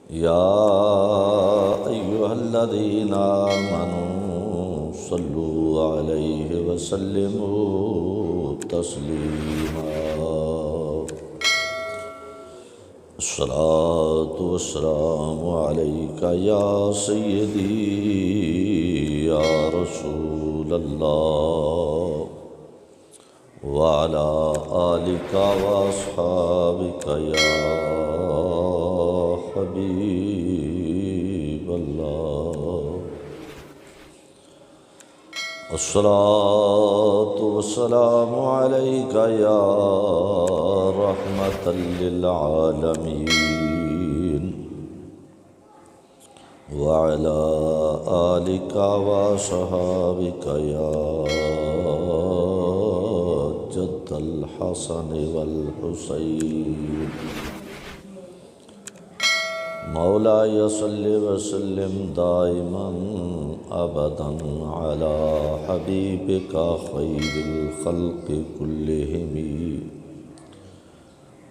يا أيها الذين آمنوا صلوا عليه وسلموا تسليما الصلاة والسلام عليك يا سيدي يا رسول الله وعلى آلك وأصحابك يا حبيب الله الصلاة والسلام عليك يا رحمة للعالمين وعلى آلك وصحابك يا جد الحسن والحسين مولاي صل وسلم دائما أبدا على حبيبك خير الخلق كلهم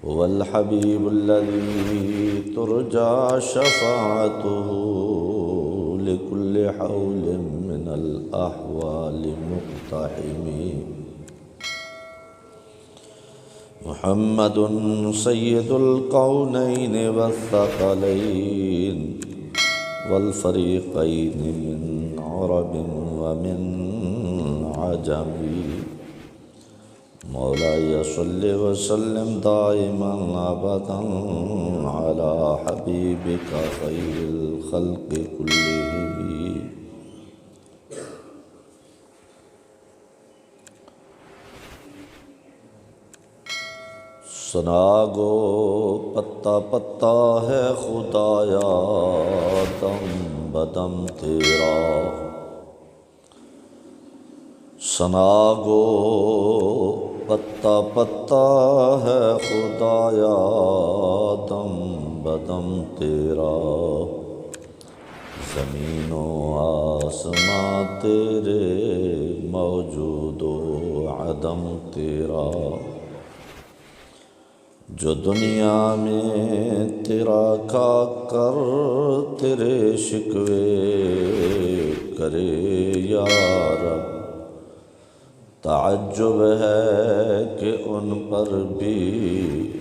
هو الحبيب الذي ترجى شفاعته لكل حول من الأحوال مقتحم محمد سيد الكونين والثقلين والفريقين من عرب ومن عجم مولاي صل وسلم دائما أبدا على حبيبك خير الخلق كلهم سنا گو پتا پتا ہے خدایا دم بدم تیرا سنا گو پتا پتا ہے خدایا دم بدم تیرا زمین و آسماں تیرے موجود و عدم تیرا جو دنیا میں تیرا کھا کر تیرے شکوے کرے یا رب تعجب ہے کہ ان پر بھی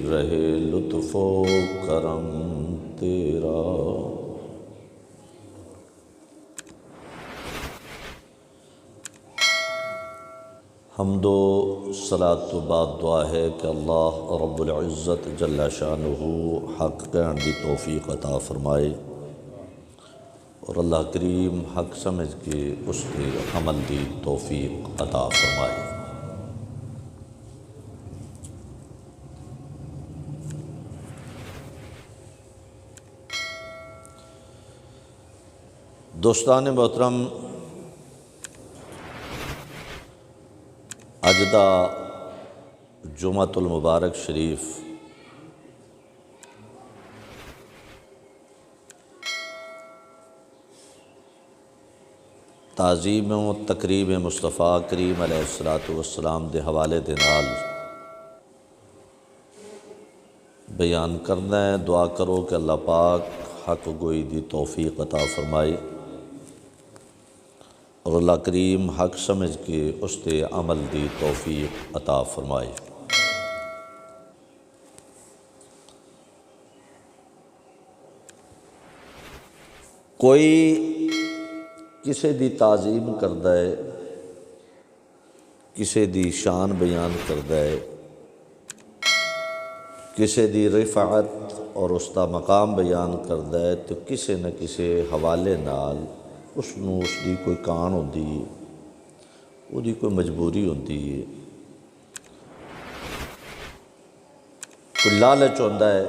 رہے لطف و کرم تیرا حمد و صلاۃ تو بعد دعا ہے کہ اللہ رب العزت جل شانہ حق کہن دی توفیق عطا فرمائے اور اللہ کریم حق سمجھ کے اس کے عمل دی توفیق عطا فرمائے۔ دوستان محترم، اج دا جمعۃ المبارک شریف تعظیم و تقریب مصطفیٰ کریم علیہ الصلاۃ والسلام دے حوالے دے نال بیان کرنا ہے۔ دعا کرو کہ اللہ پاک حق گوئی دی توفیق عطا فرمائے اور اللہ کریم حق سمجھ کے اس تے عمل دی توفیق عطا فرمائے۔ کوئی کسے دی تعظیم کردا ہے، کسے دی شان بیان کردا ہے، کسے دی رفعت اور اس دا مقام بیان کردا ہے تو کسے نہ کسے حوالے نال اس دی کوئی کان ہوندی ہے، وہ دی کوئی مجبوری ہوندی ہے، کوئی لالچ ہوندا ہے۔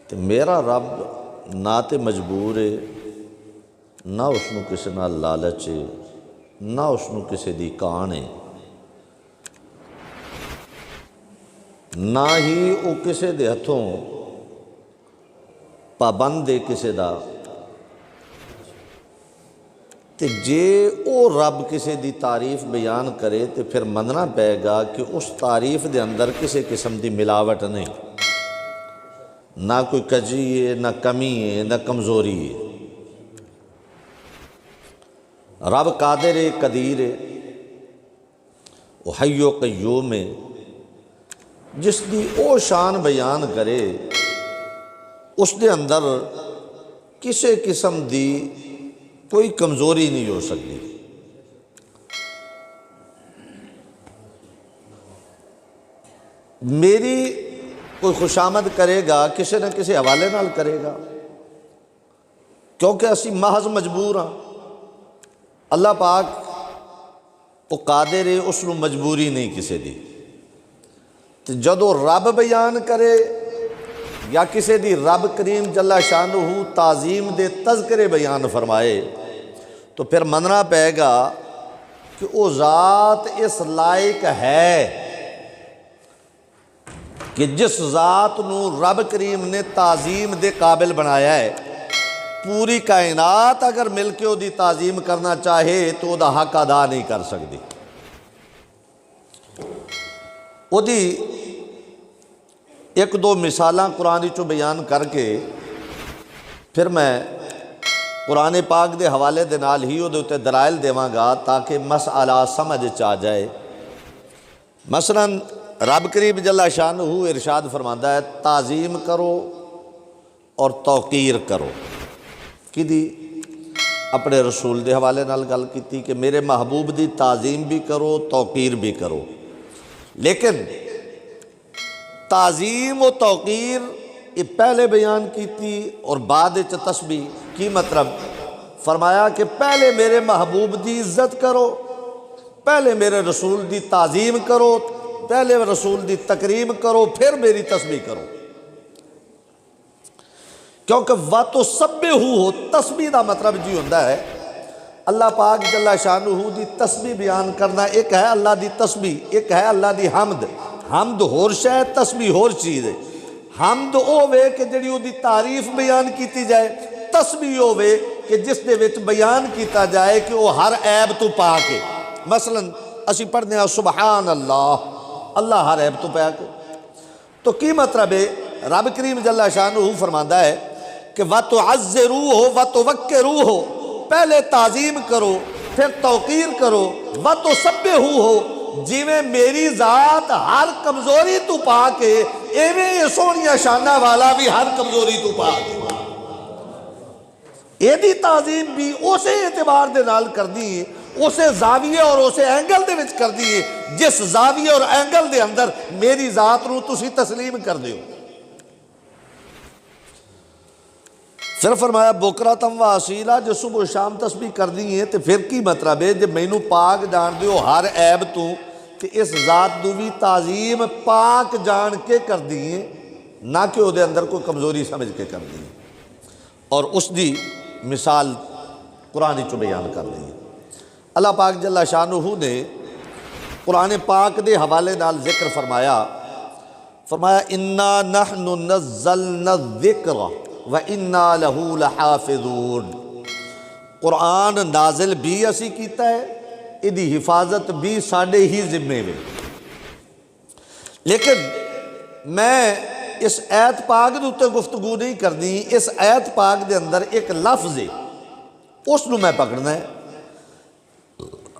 تو میرا رب نہ تے مجبور ہے، نہ اس نو کسے نال لالچ ہے، نہ اس نو کسے دی کان ہے، نہ ہی وہ کسے دے ہتھوں پابند ہے کسے دا۔ تے جے او رب کسے دی تعریف بیان کرے تو پھر مننا پے گا کہ اس تعریف دے اندر کسے قسم دی ملاوٹ نہیں۔ نہ کوئی کجی ہے، نہ کمی ہے، نہ کمزوری ہے۔ رب قادر ہے، قدیر ہے، وہ حی و قیوم ہے، جس دی او شان بیان کرے اس دے اندر کسی قسم دی کوئی کمزوری نہیں ہو سکتی۔ میری کوئی خوشامد کرے گا کسی نہ کسی حوالے نال کرے گا، کیونکہ اسی محض مجبور ہاں۔ اللہ پاک وہ قادر ہے، اس نو مجبوری نہیں کسی دی۔ تو جدو رب بیان کرے یا کسی دی رب کریم جل شانہ تعظیم دے تذکرے بیان فرمائے تو پھر مننا پائے گا کہ وہ ذات اس لائق ہے کہ جس ذات نو رب کریم نے تعظیم دے قابل بنایا ہے، پوری کائنات اگر مل کے وہ دی تعظیم کرنا چاہے تو وہ دا حق ادا نہیں کر سکتی۔ وہ دی ایک دو مثالاں قرآن چو بیان کر کے پھر میں قرآن پاک دے حوالے دے نال ہی وہ دے اتے دلائل دیواں گا تاکہ مسئلہ سمجھ چاہ جائے۔ مثلا رب کریم جل شانہ ارشاد فرماندا ہے تعظیم کرو اور توقیر کرو۔ کی دی اپنے رسول دے حوالے نال گل کیتی کہ میرے محبوب دی تعظیم بھی کرو، توقیر بھی کرو۔ لیکن تعظیم و توقیر یہ پہلے بیان کیتی اور بعد تسبیح۔ کی مطلب؟ فرمایا کہ پہلے میرے محبوب دی عزت کرو، پہلے میرے رسول دی تعظیم کرو، پہلے رسول دی تکریم کرو، پھر میری تسبیح کرو۔ کیونکہ وَتُسَبِّحُوهُ ہو تسبیح دا مطلب جی ہوندہ ہے اللہ پاک جل شانہ دی تسبیح بیان کرنا۔ ایک ہے اللہ دی تسبیح، ایک ہے اللہ دی حمد۔ حمد ہور شے ہے، تسبیح ہور چیز ہے۔ حمد ہووے کہ جڑی او دی تعریف بیان کیتی جائے، تسبیح ہووے کہ جس دے وچ بیان کیتا جائے کہ وہ ہر عیب تو پاک ہے۔ مثلا اسی پڑھنے ہیں سبحان اللہ، اللہ ہر عیب تو پاک ہے۔ تو کی مطلب ہے؟ رب کریم جل شانہ فرماندا ہے کہ وَتُعَزِّرُوهُ وَتُوَقِّرُوهُ، پہلے تعظیم کرو پھر توقیر کرو۔ وَتُسَبِّحُوهُ، جیویں میری ذات ہر کمزوری تو پاک ہے، ایویں یہ سونیا شانہ والا بھی ہر کمزوری تو پاک ہے۔ یہ دی تعظیم بھی اسے اعتبار دے نال کر دی ہے، اسے زاویے اور اسے اینگل دے وچ کر دی ہے جس زاویے اور اینگل دے اندر میری ذات نو تسی تسلیم کر دیو۔ پھر فرمایا بکرتم و اصیلا، جو صبح و شام تسبیح کر دی ہیں تو پھر کی مطلب ہے جب مینوں پاک جان دیو ہر عیب تو اس ذات دو بھی تعظیم پاک جان کے کر دی ہیں، نہ کہ وہ دے اندر کوئی کمزوری سمجھ کے کر دی ہیں۔ اور اس دی مثال قرآن چو بیان کر دی ہے۔ اللہ پاک جل شانہ نے قرآن پاک دے حوالے نال ذکر فرمایا اِنَّا نَحْنُ نَزَّلْنَا الذِّكْرَ وَإِنَّا لَهُ لَحَافِظُونَ، قرآن نازل بھی اسی کیتا ہے، ادھی حفاظت بھی ساڑے ہی ذمے میں۔ لیکن میں اس آیت پاک دوتے گفتگو نہیں کرنی، اس آیت پاک دے اندر ایک لفظ ہے، اس نو میں پکڑنا ہے۔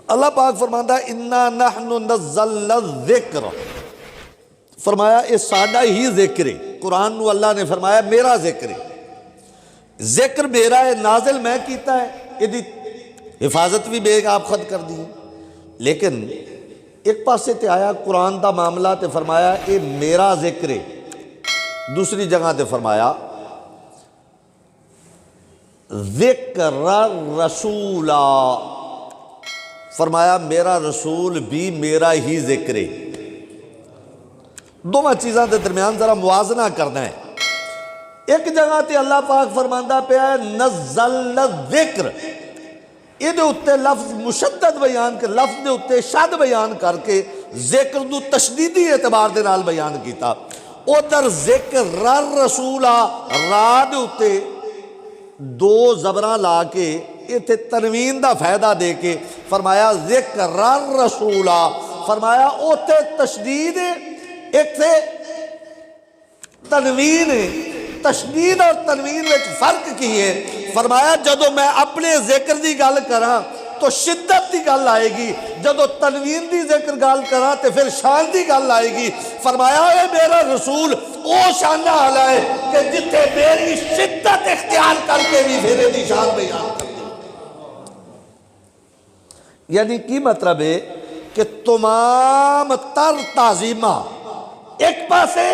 اللہ پاک فرماتا ہے اِنَّا نَحْنُ نَزَّلْنَا الذِّكْرَ، فرمایا یہ ساڑا ہی ذکر ہے۔ قرآن نو اللہ نے فرمایا میرا ذکر ہے، ذکر میرا ہے، نازل میں کیتا ہے، یہ حفاظت بھی بے آپ خود کر دی۔ لیکن ایک پاسے تے آیا قرآن دا معاملہ تے فرمایا یہ میرا ذکر ہے، دوسری جگہ تے فرمایا ذکر رسولا، فرمایا میرا رسول بھی میرا ہی ذکر ہے۔ دونوں چیزاں دے درمیان ذرا موازنہ کرنا ہے۔ ایک جگہ تے اللہ پاک فرماندہ پہ ہے نزلنا الذکر، یہ دے اتے لفظ مشدد بیان کر، لفظ دے اتے شد بیان کر کے ذکر دو تشدیدی اعتبار دے نال بیان کیتا۔ ادھر ذکر رسولہ را دے اتے دو زبران لا کے اتھے تنوین دا فائدہ دے کے فرمایا ذکر رسولہ، فرمایا اوتے تشدید ہے، ایک تھے تنوین ہے، تشدید اور تنوین میں فرق کی ہے. فرمایا جدو میں اپنے ذکر دی گل کراں تو شدت دی گل آئے گی، جدو تنوین دی ذکر گل کراں تو پھر شان دی گل آئے گی. فرمایا اے میرا رسول او شان والا ہے کہ جتھے میری شدت اختیار کر کے بھی میرے دی شان بیان کر دی. یعنی کی مطلب ہے کہ تمام تر تعظیمہ ایک پاسے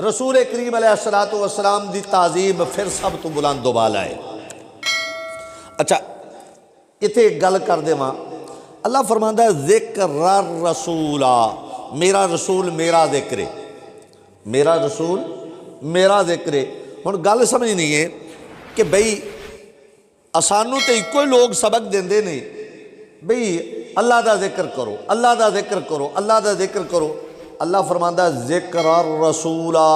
رسول کریم علیہ السلام دی تعظیم پھر سب تو بلند و بالا ہے. اچھا اتنے ایک گل کر دے ماں، اللہ فرماندہ ہے ذکر الرسولہ، میرا رسول میرا ذکر ہے، میرا رسول میرا ذکر ہے. ہن گل سمجھ نہیں ہے کہ بھئی اسانو تے کوئی لوگ سبق دیندے نے بھئی اللہ دا ذکر کرو، اللہ دا ذکر کرو، اللہ دا ذکر کرو. اللہ فرماندہ ہے ذکر الرسولہ،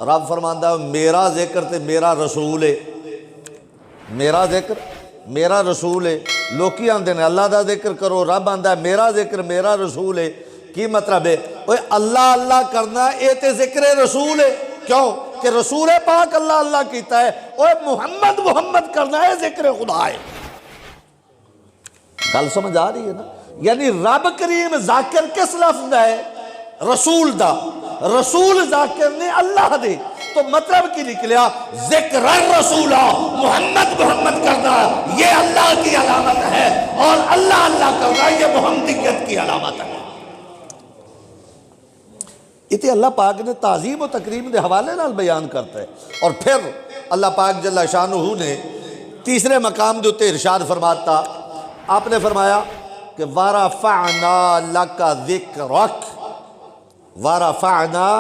رب فرماندہ ہے میرا ذکر تے میرا رسول ہے، میرا ذکر میرا رسول ہے. لوکی آندے نے اللہ دا ذکر کرو، رب آندہ ہے میرا ذکر میرا رسول ہے. کی مطلب ہے؟ اوے اللہ اللہ کرنا اے تے ذکر رسول ہے. کیوں کہ رسول پاک اللہ اللہ کیتا ہے. اوے محمد محمد کرنا ہے ذکر خدا ہے. گل سمجھ آ رہی ہے نا؟ یعنی رب کریم ذاکر کس لفظ ہے؟ رسول دا. رسول ذاکر نے اللہ دے. تو مطلب کی نکلیا ذکر الرسولہ، محمد محمد کرنا یہ اللہ کی علامت ہے، اور اللہ اللہ کرنا یہ محمدیت کی علامت ہے. اتنے اللہ پاک نے تعظیم و تکریم دے حوالے نال بیان کرتا ہے. اور پھر اللہ پاک جل شانہ نے تیسرے مقام دے اتے ارشاد فرماتا، آپ نے فرمایا کہ وَرَفَعْنَا لَكَ ذِكْرَكَ، وَرَفَعْنَا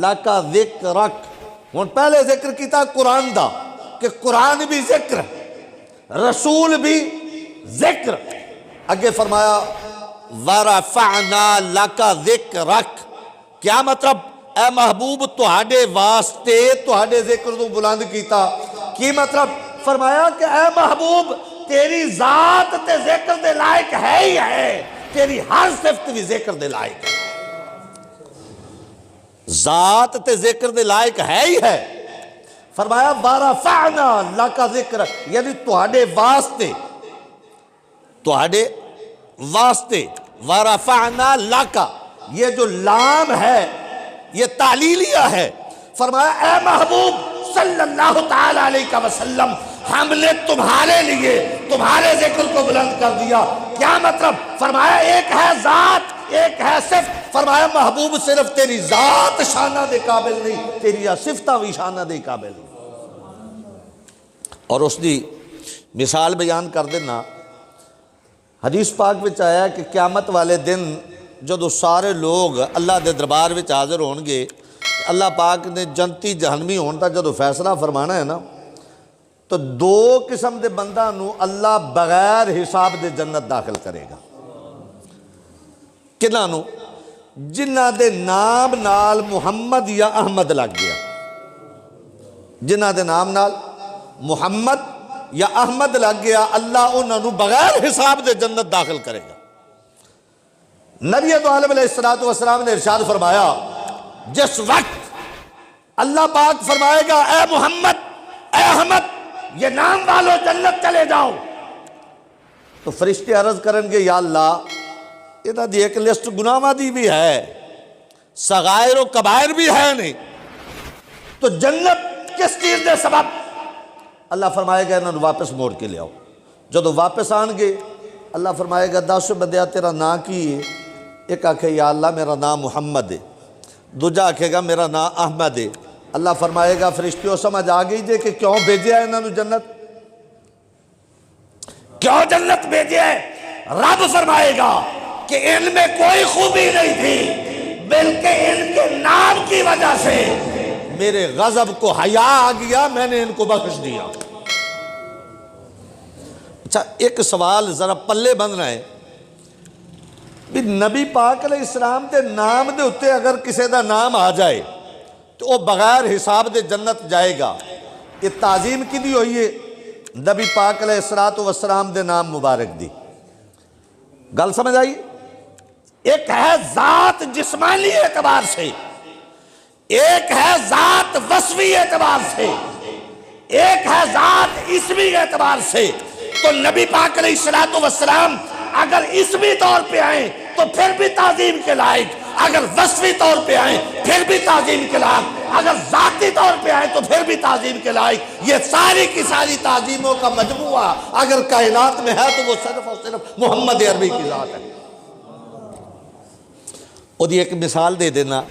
لَكَ ذِكْرَكَ. ہن پہلے ذکر کیتا قرآن دا کہ قرآن بھی ذکر، رسول بھی ذکر. اگے فرمایا وَرَفَعْنَا لَكَ ذِكْرَكَ. کیا مطلب؟ اے محبوب تہاڈے واسطے تہاڈے ذکر تو بلند کیتا. کی مطلب؟ فرمایا کہ اے محبوب تیری ذات تے ذکر دے لائق ہے ہی ہے، تیری ہر صفت بھی ذکر دے لائق ہے. ذات تے ذکر دے لائق ہے ہی ہے. فرمایا وَرَفَعْنَا لَكَ ذِكْرَ، یعنی تہاڈے واسطے، تہاڈے واسطے. وَرَفَعْنَا لَكَ، یہ جو لام ہے یہ تعلیلیہ ہے. فرمایا اے محبوب صلی اللہ تعالی علیہ وسلم ہم نے تمہارے لیے تمہارے ذکر کو بلند کر دیا. کیا مطلب؟ فرمایا ایک ہے ذات ایک ہے صفت. فرمایا محبوب صرف تیری ذات شانہ دے قابل نہیں، تیری صفتہ بھی شانہ دے قابل نہیں. اور اس دی مثال بیان کر دینا، حدیث پاک وچ آیا کہ قیامت والے دن جدو سارے لوگ اللہ دے دربار وچ حاضر ہون گے، اللہ پاک نے جنتی جہنمی ہون تا جدو فیصلہ فرمانا ہے نا، تو دو قسم دے بندہ نو اللہ بغیر حساب دے جنت داخل کرے گا. کنہ نو؟ جنہ دے نام نال محمد یا احمد لگ گیا، جنہ دے نام نال محمد یا احمد لگ گیا، اللہ انہوں نو بغیر حساب دے جنت داخل کرے گا. نبی دو عالم علیہ السلام نے ارشاد فرمایا جس وقت اللہ پاک فرمائے گا اے محمد اے احمد یہ نام والو جنت چلے جاؤ، تو فرشتے عرض کریں گے یا اللہ یہ دی ایک لسٹ گناہاں دی بھی ہے، صغائر و کبائر بھی ہے نہیں، تو جنت کس چیز دے سبب؟ اللہ فرمائے گا انہوں نے واپس موڑ کے لے آؤ. جدو واپس آن گے اللہ فرمائے گا 10 بندیا تیرا نام کی ہے؟ ایک آکھے یا اللہ میرا نام محمد ہے، دوجا آکھے گا میرا نام احمد ہے. اللہ فرمائے گا فرشتیوں سمجھ آ گئی جے کہ کیوں بھیجیا ہے انہوں نے جنت، کیوں جنت بھیجیا ہے؟ رب فرمائے گا کہ ان میں کوئی خوبی نہیں تھی، بلکہ ان کے نام کی وجہ سے میرے غضب کو حیا آ گیا، میں نے ان کو بخش دیا. اچھا ایک سوال ذرا پلے بندنا ہے بھی نبی پاک علیہ السلام دے نام دے اتے اگر کسی دا نام آ جائے تو وہ بغیر حساب دے جنت جائے گا. یہ تعظیم کی دی ہوئی ہے نبی پاک علیہ السلام دے نام مبارک دی. گل سمجھ آئی؟ ایک ہے ذات جسمانی اعتبار سے، ایک ہے ذات وصفی اعتبار سے، ایک ہے ذات اسمی اعتبار سے۔ تو نبی پاک علیہ الصلوۃ والسلام اگر اسمی طور پہ آئیں تو پھر بھی تعظیم کے لائق، اگر وصفی طور پہ آئیں پھر بھی تعظیم کے لائق، اگر ذاتی طور پہ آئیں تو پھر بھی تعظیم کے لائق۔ یہ ساری کی ساری تعظیموں کا مجموعہ اگر کائنات میں ہے تو وہ صرف اور صرف محمد عربی کی ذات ہے۔ اور یہ ایک مثال دے دینا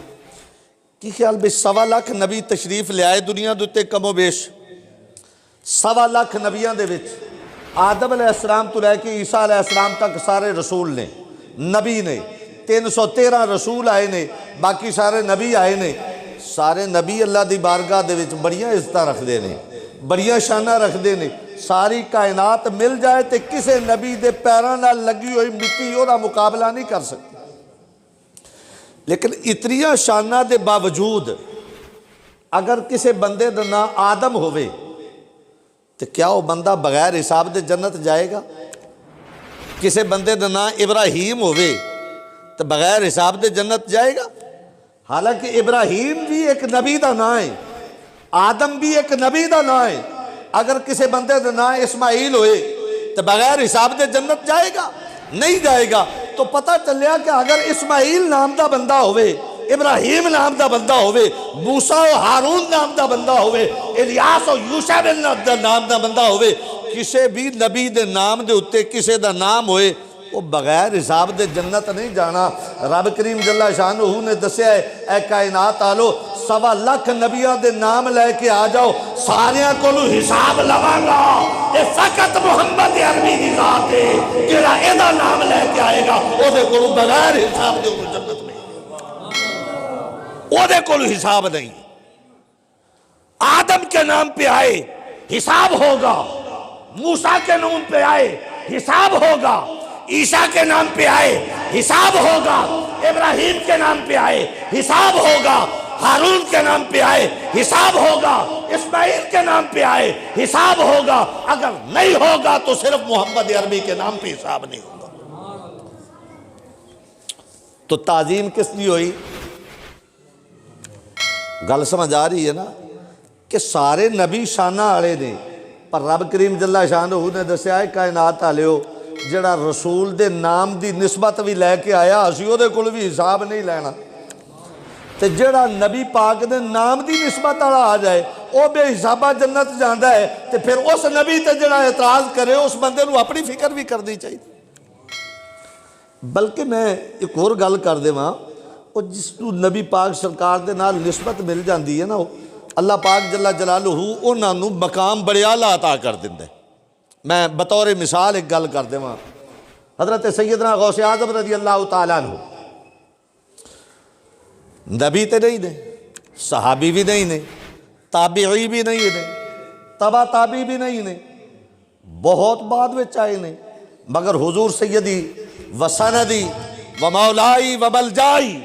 کہ خیال بھی 1.25 لاکھ نبی تشریف لے آئے دنیا دے کم و بیش، 1.25 لاکھ نبیاں دے وچ آدم علیہ السلام تو لے کے عیسیٰ علیہ السلام تک سارے رسول نے، نبی نے، 313 رسول آئے نے، باقی سارے نبی آئے نے۔ سارے نبی اللہ دی بارگاہ دے وچ بڑیاں عزتاں رکھ دے نے، بڑیاں شاناں رکھ دے نے۔ ساری کائنات مل جائے تے کسے نبی دے پیراں نال لگی ہوئی مٹی وہ مقابلہ نہیں کر سکتی۔ لیکن اتنیاں شاناں دے باوجود اگر کسے بندے دا نام آدم ہوئے تو کیا وہ بندہ بغیر حساب دے جنت جائے گا؟ کسے بندے دا نام ابراہیم ہوئے تو بغیر حساب دے جنت جائے گا؟ حالانکہ ابراہیم بھی ایک نبی دا نام ہے، آدم بھی ایک نبی دا نام ہے۔ اگر کسے بندے دا نام اسماعیل ہوئے تو بغیر حساب دے جنت جائے گا؟ نہیں جائے گا۔ تو پتہ چلیا کہ اگر اسماعیل نام دا بندہ ہوئے، ابراہیم نام دا بندہ ہوئے، موسیٰ و ہارون نام دا بندہ ہوئے، الیاس و یوشع بن نام دا بندہ ہوئے، کسے بھی نبی دے نام دے اتے کسے دا نام ہوئے وہ بغیر حساب دے جنت نہیں جانا۔ رب کریم جل شانہ نے دسیا ہے اے کائنات آلو 1.25 لاکھ نبیوں دے نام لے کے آ جاؤ، ساریاں کو حساب لواں گا، اے فقط محمد عربی دی ذات ہے جڑا ایدا نام لے کے آئے گا او دے کولو بغیر حساب دے جنت میں، او دے کولو حساب نہیں۔ آدم کے نام پہ آئے حساب ہوگا، موسیٰ کے نام پہ آئے حساب ہوگا، عیسیٰ کے نام پہ آئے حساب ہوگا، ابراہیم کے نام پہ آئے حساب ہوگا، ہارون کے نام پہ آئے حساب ہوگا، اسماعیل کے نام پہ آئے حساب ہوگا۔ اگر نہیں ہوگا تو صرف محمد عربی کے نام پہ حساب نہیں ہوگا۔ تو تعظیم کس لیے ہوئی؟ گل سمجھ آ رہی ہے نا کہ سارے نبی شانہ آڑے نے، پر رب کریم جل شانہ نے دسیا ہے کائنات آلیو جڑا رسول دے نام دی نسبت بھی لے کے آیا اسی او دے کول بھی حساب نہیں لینا، تے جڑا نبی پاک دے نام دی نسبت والا آ جائے او بے حسابہ جنت جاندا ہے، تے پھر اس نبی تے جڑا اعتراض کرے اس بندے نو اپنی فکر بھی کرنی چاہیے۔ بلکہ میں ایک اور گل کر دیواں، او جس نو نبی پاک سرکار دے نال نسبت مل جاندی ہے نا، اللہ پاک جل جلالہ انہاں نو مقام بڑے اعلیٰ عطا کر دیندا ہے۔ میں بطور مثال ایک گل کر دیواں، حضرت سیدنا غوث اعظم رضی اللہ تعالیٰ عنہ نبی تے نہیں نے، صحابی بھی نہیں نے، تابعی بھی نہیں نے، تبع تابعی بھی نہیں نے، بہت بعد میں آئے نے، مگر حضور سیدی و سندی و مولائی و ملجائی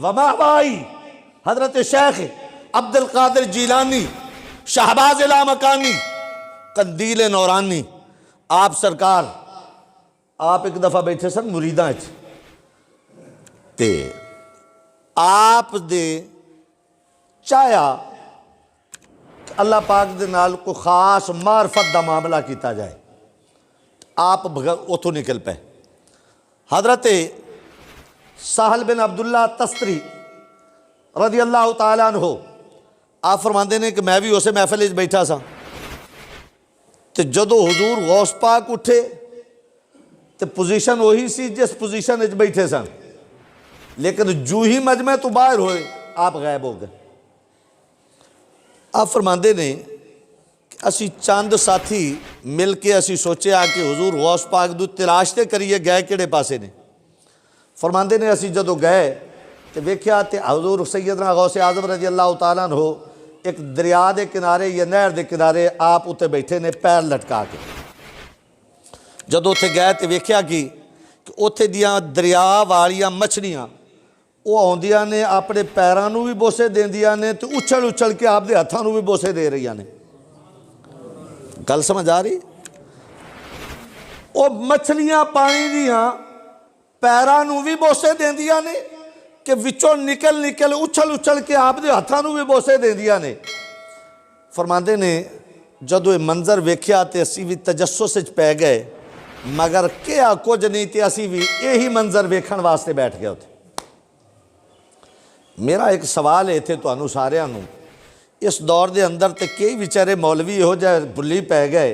و مأوائی حضرت شیخ عبد القادر جیلانی شہباز لامکانی قندیل نورانی آپ سرکار آپ ایک دفعہ بیٹھے سن مریداں تے آپ دے چاہیا کہ اللہ پاک دے نال کو خاص معرفت دا معاملہ کیتا جائے، آپ اتھو نکل پے۔ حضرت سہل بن عبداللہ تستری رضی اللہ تعالیٰ عنہ آپ فرماندے نے کہ میں بھی اسے محفل وچ بیٹھا سا تے جدو حضور غوث پاک اٹھے تے پوزیشن وہی سی جس پوزیشن وچ بیٹھے سن، لیکن جو ہی مجمع تو باہر ہوئے آپ غائب ہو گئے۔ آپ فرماندے نے کہ اسی چاند ساتھی مل کے اسی سوچے آ کہ حضور غوث پاک دو تلاشتے کریے گئے کیڑے پاسے نے۔ فرماندے نے اسی جدو گئے تے ویکھیا تے حضور سیدنا غوث اعظم رضی اللہ تعالیٰ عنہ ایک دریا دے کنارے یا نہر دے کنارے آپ اتے بیٹھے نے پیر لٹکا کے۔ جدو اتے گئے تے ویکھیا کہ اتے دیاں دریا والیاں مچھلیاں وہ آندیاں نے اپنے پیراں نو بھی بوسے دیندیاں نے تے اچھل اچھل کے آپ دے ہتھاں نو بھی بوسے دے رہی نے۔ گل سمجھ آ رہی؟ وہ مچھلیاں پانی دیاں پیراں نو بھی بوسے دیندیاں نے کہ وچوں نکل نکل اچھل اچھل کے آپ دے ہتھاں نوں بھی بوسے دیندیاں نے۔ فرماندے نے جدو یہ منظر ویکھیا تے اسی بھی تجسس وچ پی گئے، مگر کیا کچھ نہیں تے اسی بھی یہی منظر ویکھن واسطے بیٹھ گئے ہوتے۔ میرا ایک سوال ہے تھے تانوں ساریاں نوں، اس دور دے اندر تے کئی بیچارے مولوی ہو جائے بھلی پی گئے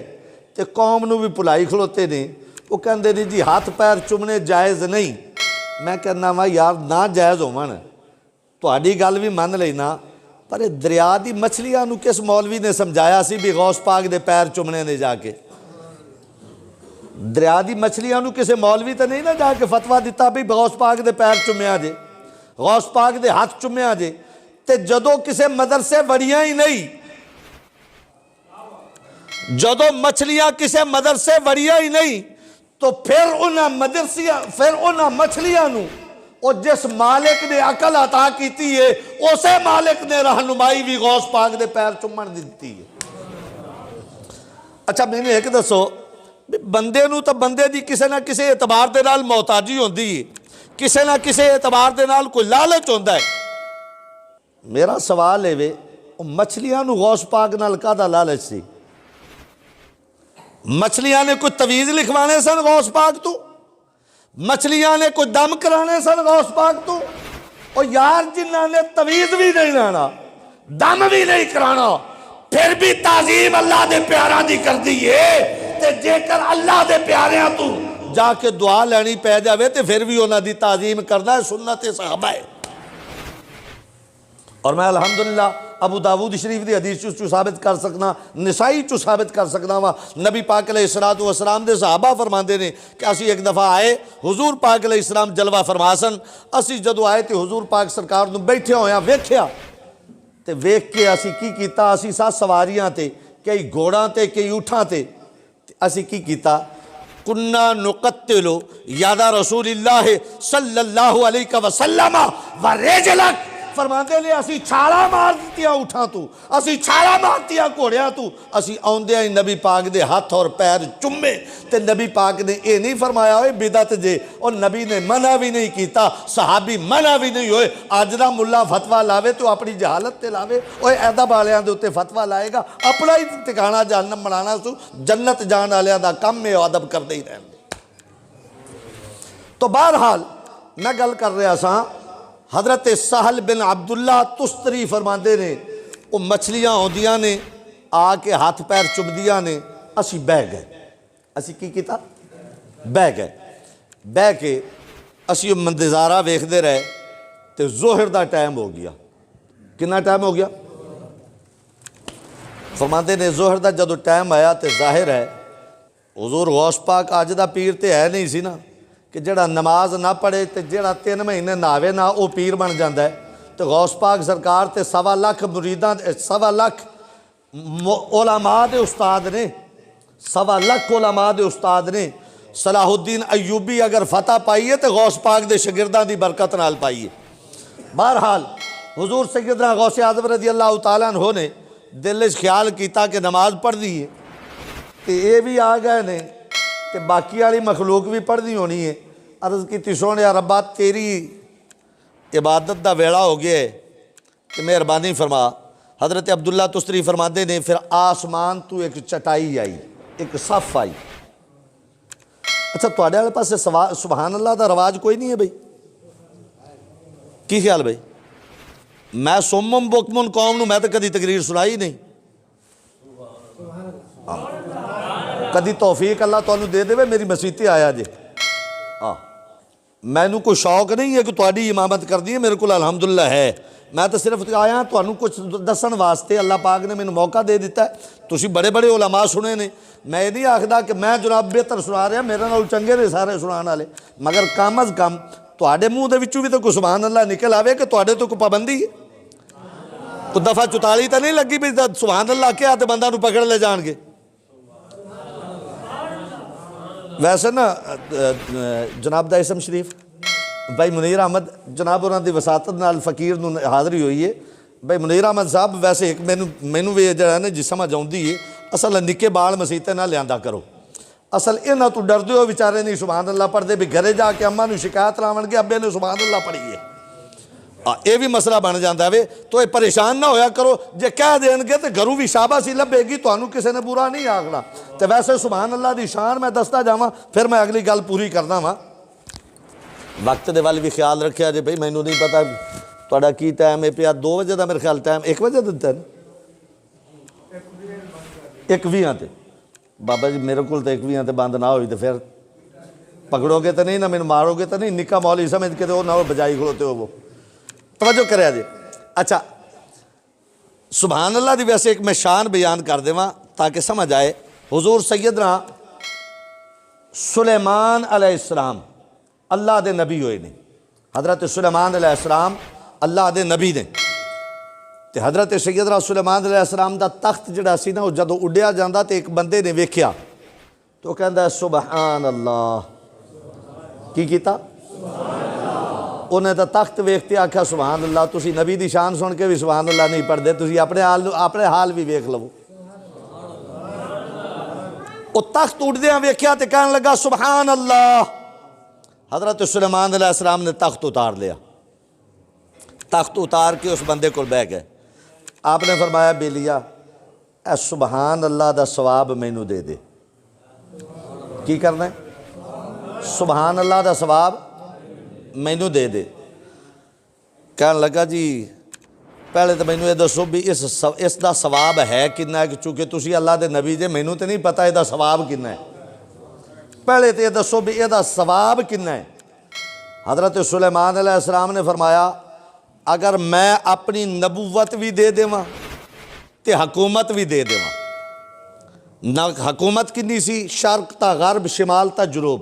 تے قوم نوں بھی بھلائی کھلوتے نے، وہ کہندے نے جی ہاتھ پیر چومنے جائز نہیں۔ میں کہنا وا یار نہ جائز ہون تہاڈی گل بھی من لینا، پر دریا دی مچھلیاں نوں کس مولوی نے سمجھایا سی بھی غوث پاک دے پیر چومنے نے جا کے؟ دریا دی مچھلیاں نوں کسے مولوی تے نہیں نہ جا کے فتویٰ دیتا بھی غوث پاک دے پیر چومیا جے، غوث پاک دے ہاتھ چومیا جے۔ تے جدو کسے مدرسے وڑیاں ہی نہیں، جدو مچھلیاں کسے مدرسے وڑیاں ہی نہیں، تو پھر انہاں مچھلیاں نوں اور جس مالک نے عقل عطا کیتی ہے اسے مالک نے رہنمائی بھی غوث پاک دے پیر چومن دیتی ہے۔ اچھا میں نے ایک دسو، بندے نوں تو بندے دی کسے نہ کسے اعتبار دے نال محتاجی ہوندی ہے، کسے نہ کسے اعتبار دے نال کوئی لالچ ہوندا ہے۔ میرا سوال ہے وے مچھلیاں نوں غوث پاک نال کاہدا لالچ سی؟ مچھلیاں نے کوئی تویز لکھوانے سن غوث پاک تو؟ مچھلیاں نے کوئی دم کرانے سن غوث پاک تو؟ اور یار جنہاں نے تویز بھی نہیں لانا، دم بھی نہیں کرانا، پھر بھی تعظیم اللہ دے پیاراں دی کر دیئے، تے جے کر اللہ دے پیاریاں تو جا کے دعا لینی پہ جاوے تے پھر بھی انہاں دی تعظیم کرنا ہے، سنت صحابہ ہے۔ اور میں الحمدللہ ابو داود شریف دی حدیث چو ثابت کر سکنا، نسائی چو ثابت کر سکنا وا، نبی پاک علیہ السلام دے صحابہ فرماندے نے کہ اسی ایک دفعہ آئے، حضور پاک علیہ السلام جلوہ فرماسن، اسی جدو آئے تے حضور پاک سرکار نوں بیٹھے ہویا ویکھیا تے ویکھ کے اسی کی کیتا، اسی ساتھ سواریاں تے کئی گھوڑاں تے کئی اونٹاں تے اسی کی کیتا، کننا نقتلو یاد رسول اللہ صلی اللہ علیہ وسلم ورجلک، فرماندے نے اسی چھالا مار دتیاں اٹھاں تو، اسی چھالا مارتیاں گھوڑیاں تو، اسی آوندیاں ہی نبی پاک دے ہاتھ اور پیر چومے تے نبی پاک نے اے نہیں فرمایا ہوئے بدعت جے، اور نبی نے منع بھی نہیں کیتا، صحابی منع بھی نہیں ہوئے۔ آج دا ملا فتویٰ لاوے تو اپنی جہالت تے لاوے، اوے ادب والیاں دے اوتے فتویٰ لائے گا، اپنا ہی ٹھکانہ جہنم بنانا سو، جنت جان والیاں دا کم میں ادب کردے ہی رہن دے۔ تو بہرحال میں گل کر رہا سا، حضرت سہل بن عبداللہ تستری فرماندے نے وہ مچھلیاں ہوندیاں نے آ کے ہاتھ پیر چبدیاں نے، اسی بہ گئے، اسی کی کیتا بہ گئے، بہ کے اسی منتظارہ ویکھدے رہے تے ظہر دا ٹائم ہو گیا۔ کنا ٹائم ہو گیا؟ فرماندے نے ظہر دا جدو ٹائم آیا تے ظاہر ہے حضور غوث پاک اج دا پیر تے ہے نہیں سی نا کہ جڑا نماز نہ پڑھے تے جڑا 3 مہینے ناوے نہ او پیر بن جاندا ہے۔ تے غوث پاک سرکار تے 1.25 لاکھ مریداں 1.25 لاکھ علماء دے استاد نے، 1.25 لاکھ علماء دے استاد نے۔ صلاح الدین ایوبی اگر فتح پائیے تے غوث پاک دے شاگرداں دی برکت نال پائیے۔ بہرحال حضور سیدنا غوث اعظم رضی اللہ تعالیٰ عنہ نے دل وچ خیال کیتا کہ نماز پڑھ دیئے تے اے بھی آ گئے نے تے باقی والی مخلوق بھی پڑھنی ہونی ہے۔ عرض کی سونے ربا تیری عبادت دا ویڑا ہو گیا ہے کہ مہربانی فرما۔ حضرت عبداللہ تستری فرماندے نے پھر آسمان تو ایک چٹائی آئی، ایک صف آئی۔ اچھا تواڈے والے پاسے سبحان اللہ دا رواج کوئی نہیں ہے بھائی؟ کی خیال بھائی؟ میں سمم بکمن قوم نوں میں تو کدی تقریر سنائی نہیں۔ کدی توفیق اللہ تانوں دے دے میری مسیح آیا جے، میں نوں کوئی شوق نہیں ہے کہ تہاڈی امامت کر دی ہے، میرے کو الحمدللہ ہے، میں تو صرف آیا تانوں کچھ دسن واسطے، اللہ پاک نے مینوں موقع دے دیتا ہے۔ تسی بڑے بڑے علماء سنے نے، میں نہیں آکھدا کہ میں جناب بہتر سنا رہا، میرے نال چنگے نے سارے سنان والے، مگر کم از کم تہاڈے منہ دے وچوں بھی تو کوئی سبحان اللہ نکل آوے کہ تہاڈے تو کوئی پابندی ہے، کوئی دفعہ 44 تو نہیں لگی بھی سبحان اللہ کیا تے بندہ نوں پکڑ لے جان گے۔ ویسے نا جناب دا اسم شریف بھائی منیر احمد جناب انہاں دی وساطت نال فقیر نوں حاضری ہوئی ہے۔ بھائی منیر احمد صاحب ویسے ایک مینوں بھی جڑا نا جی سمجھ آؤندی ہے، اصل نکے بال مسیتے نہ لیاندا کرو، اصل انہاں تو ڈردے ہو بیچارے نہیں سبحان اللہ پڑھدے بھی گھرے جا کے اماں نوں شکایت لاون گے ابے نے سبحان اللہ پڑھی ہے۔ یہ بھی مسئلہ بن جاتا ہے تو یہ پریشان نہ ہویا کرو جے کہہ دین گے تو گھروں بھی شاباشی لبے گی تو کسی نے برا نہیں آکھنا تو ویسے سبحان اللہ دی شان میں دستا جاواں پھر میں اگلی گل پوری کرنا وا وقت دے والے بھی خیال رکھیا جی بھائی مینوں نہیں پتا تہاڈا کی ٹائم ہے پیا 2 بجے دا میرے خیال ٹائم 1 بجے دتا ہے 1:20 تے بابا جی میرے کول تو 1:20 تے بند نہ ہوئی تو پھر پکڑو گے تو نہیں نہ مینوں مارو گے تو نہیں نکا مولوی سمجھ کے تو نہ بجائی کھلوتے ہو وہ توجہ کریا جی اچھا سبحان اللہ دی ویسے ایک میں شان بیان کر دیواں تاکہ سمجھ آئے حضور سیدنا سلیمان علیہ السلام اللہ دے نبی ہوئے نے حضرت سلیمان علیہ السلام اللہ دے نبی نے تے حضرت سیدنا سلیمان علیہ السلام دا تخت جڑا سی نا وہ جدو اڈیا جاندہ تے ایک بندے نے ویکھیا تو کہندا ہے سبحان اللہ کی کیتا انہیں تو تخت ویکھتے آکھا سبحان اللہ تسی نبی دی شان سن کے بھی سبحان اللہ نہیں پڑھ دے تسی اپنے حال بھی ویکھ لو وہ تخت اٹھدیاں ویکھیا تے کہنے لگا سبحان اللہ حضرت سلیمان علیہ السلام نے تخت اتار لیا تخت اتار کے اس بندے کو بیٹھ گئے آپ نے فرمایا بیلیا اے سبحان اللہ دا ثواب مینوں دے دے کی کرنا ہے سبحان اللہ دا ثواب مینوں دے دے کہنے لگا جی پہلے تو مینوں یہ دسو بھی اس دا ثواب ہے کتنا ہے چونکہ تسی اللہ دے نبی جے مینوں تے نہیں پتہ یہ دا ثواب کتنا ہے پہلے تو یہ دسو بھی یہ دا ثواب کتنا ہے حضرت سلیمان علیہ السلام نے فرمایا اگر میں اپنی نبوت بھی دے دیواں تے حکومت بھی دے دیواں نہ حکومت کنی سی شرق تا غرب شمال تا جنوب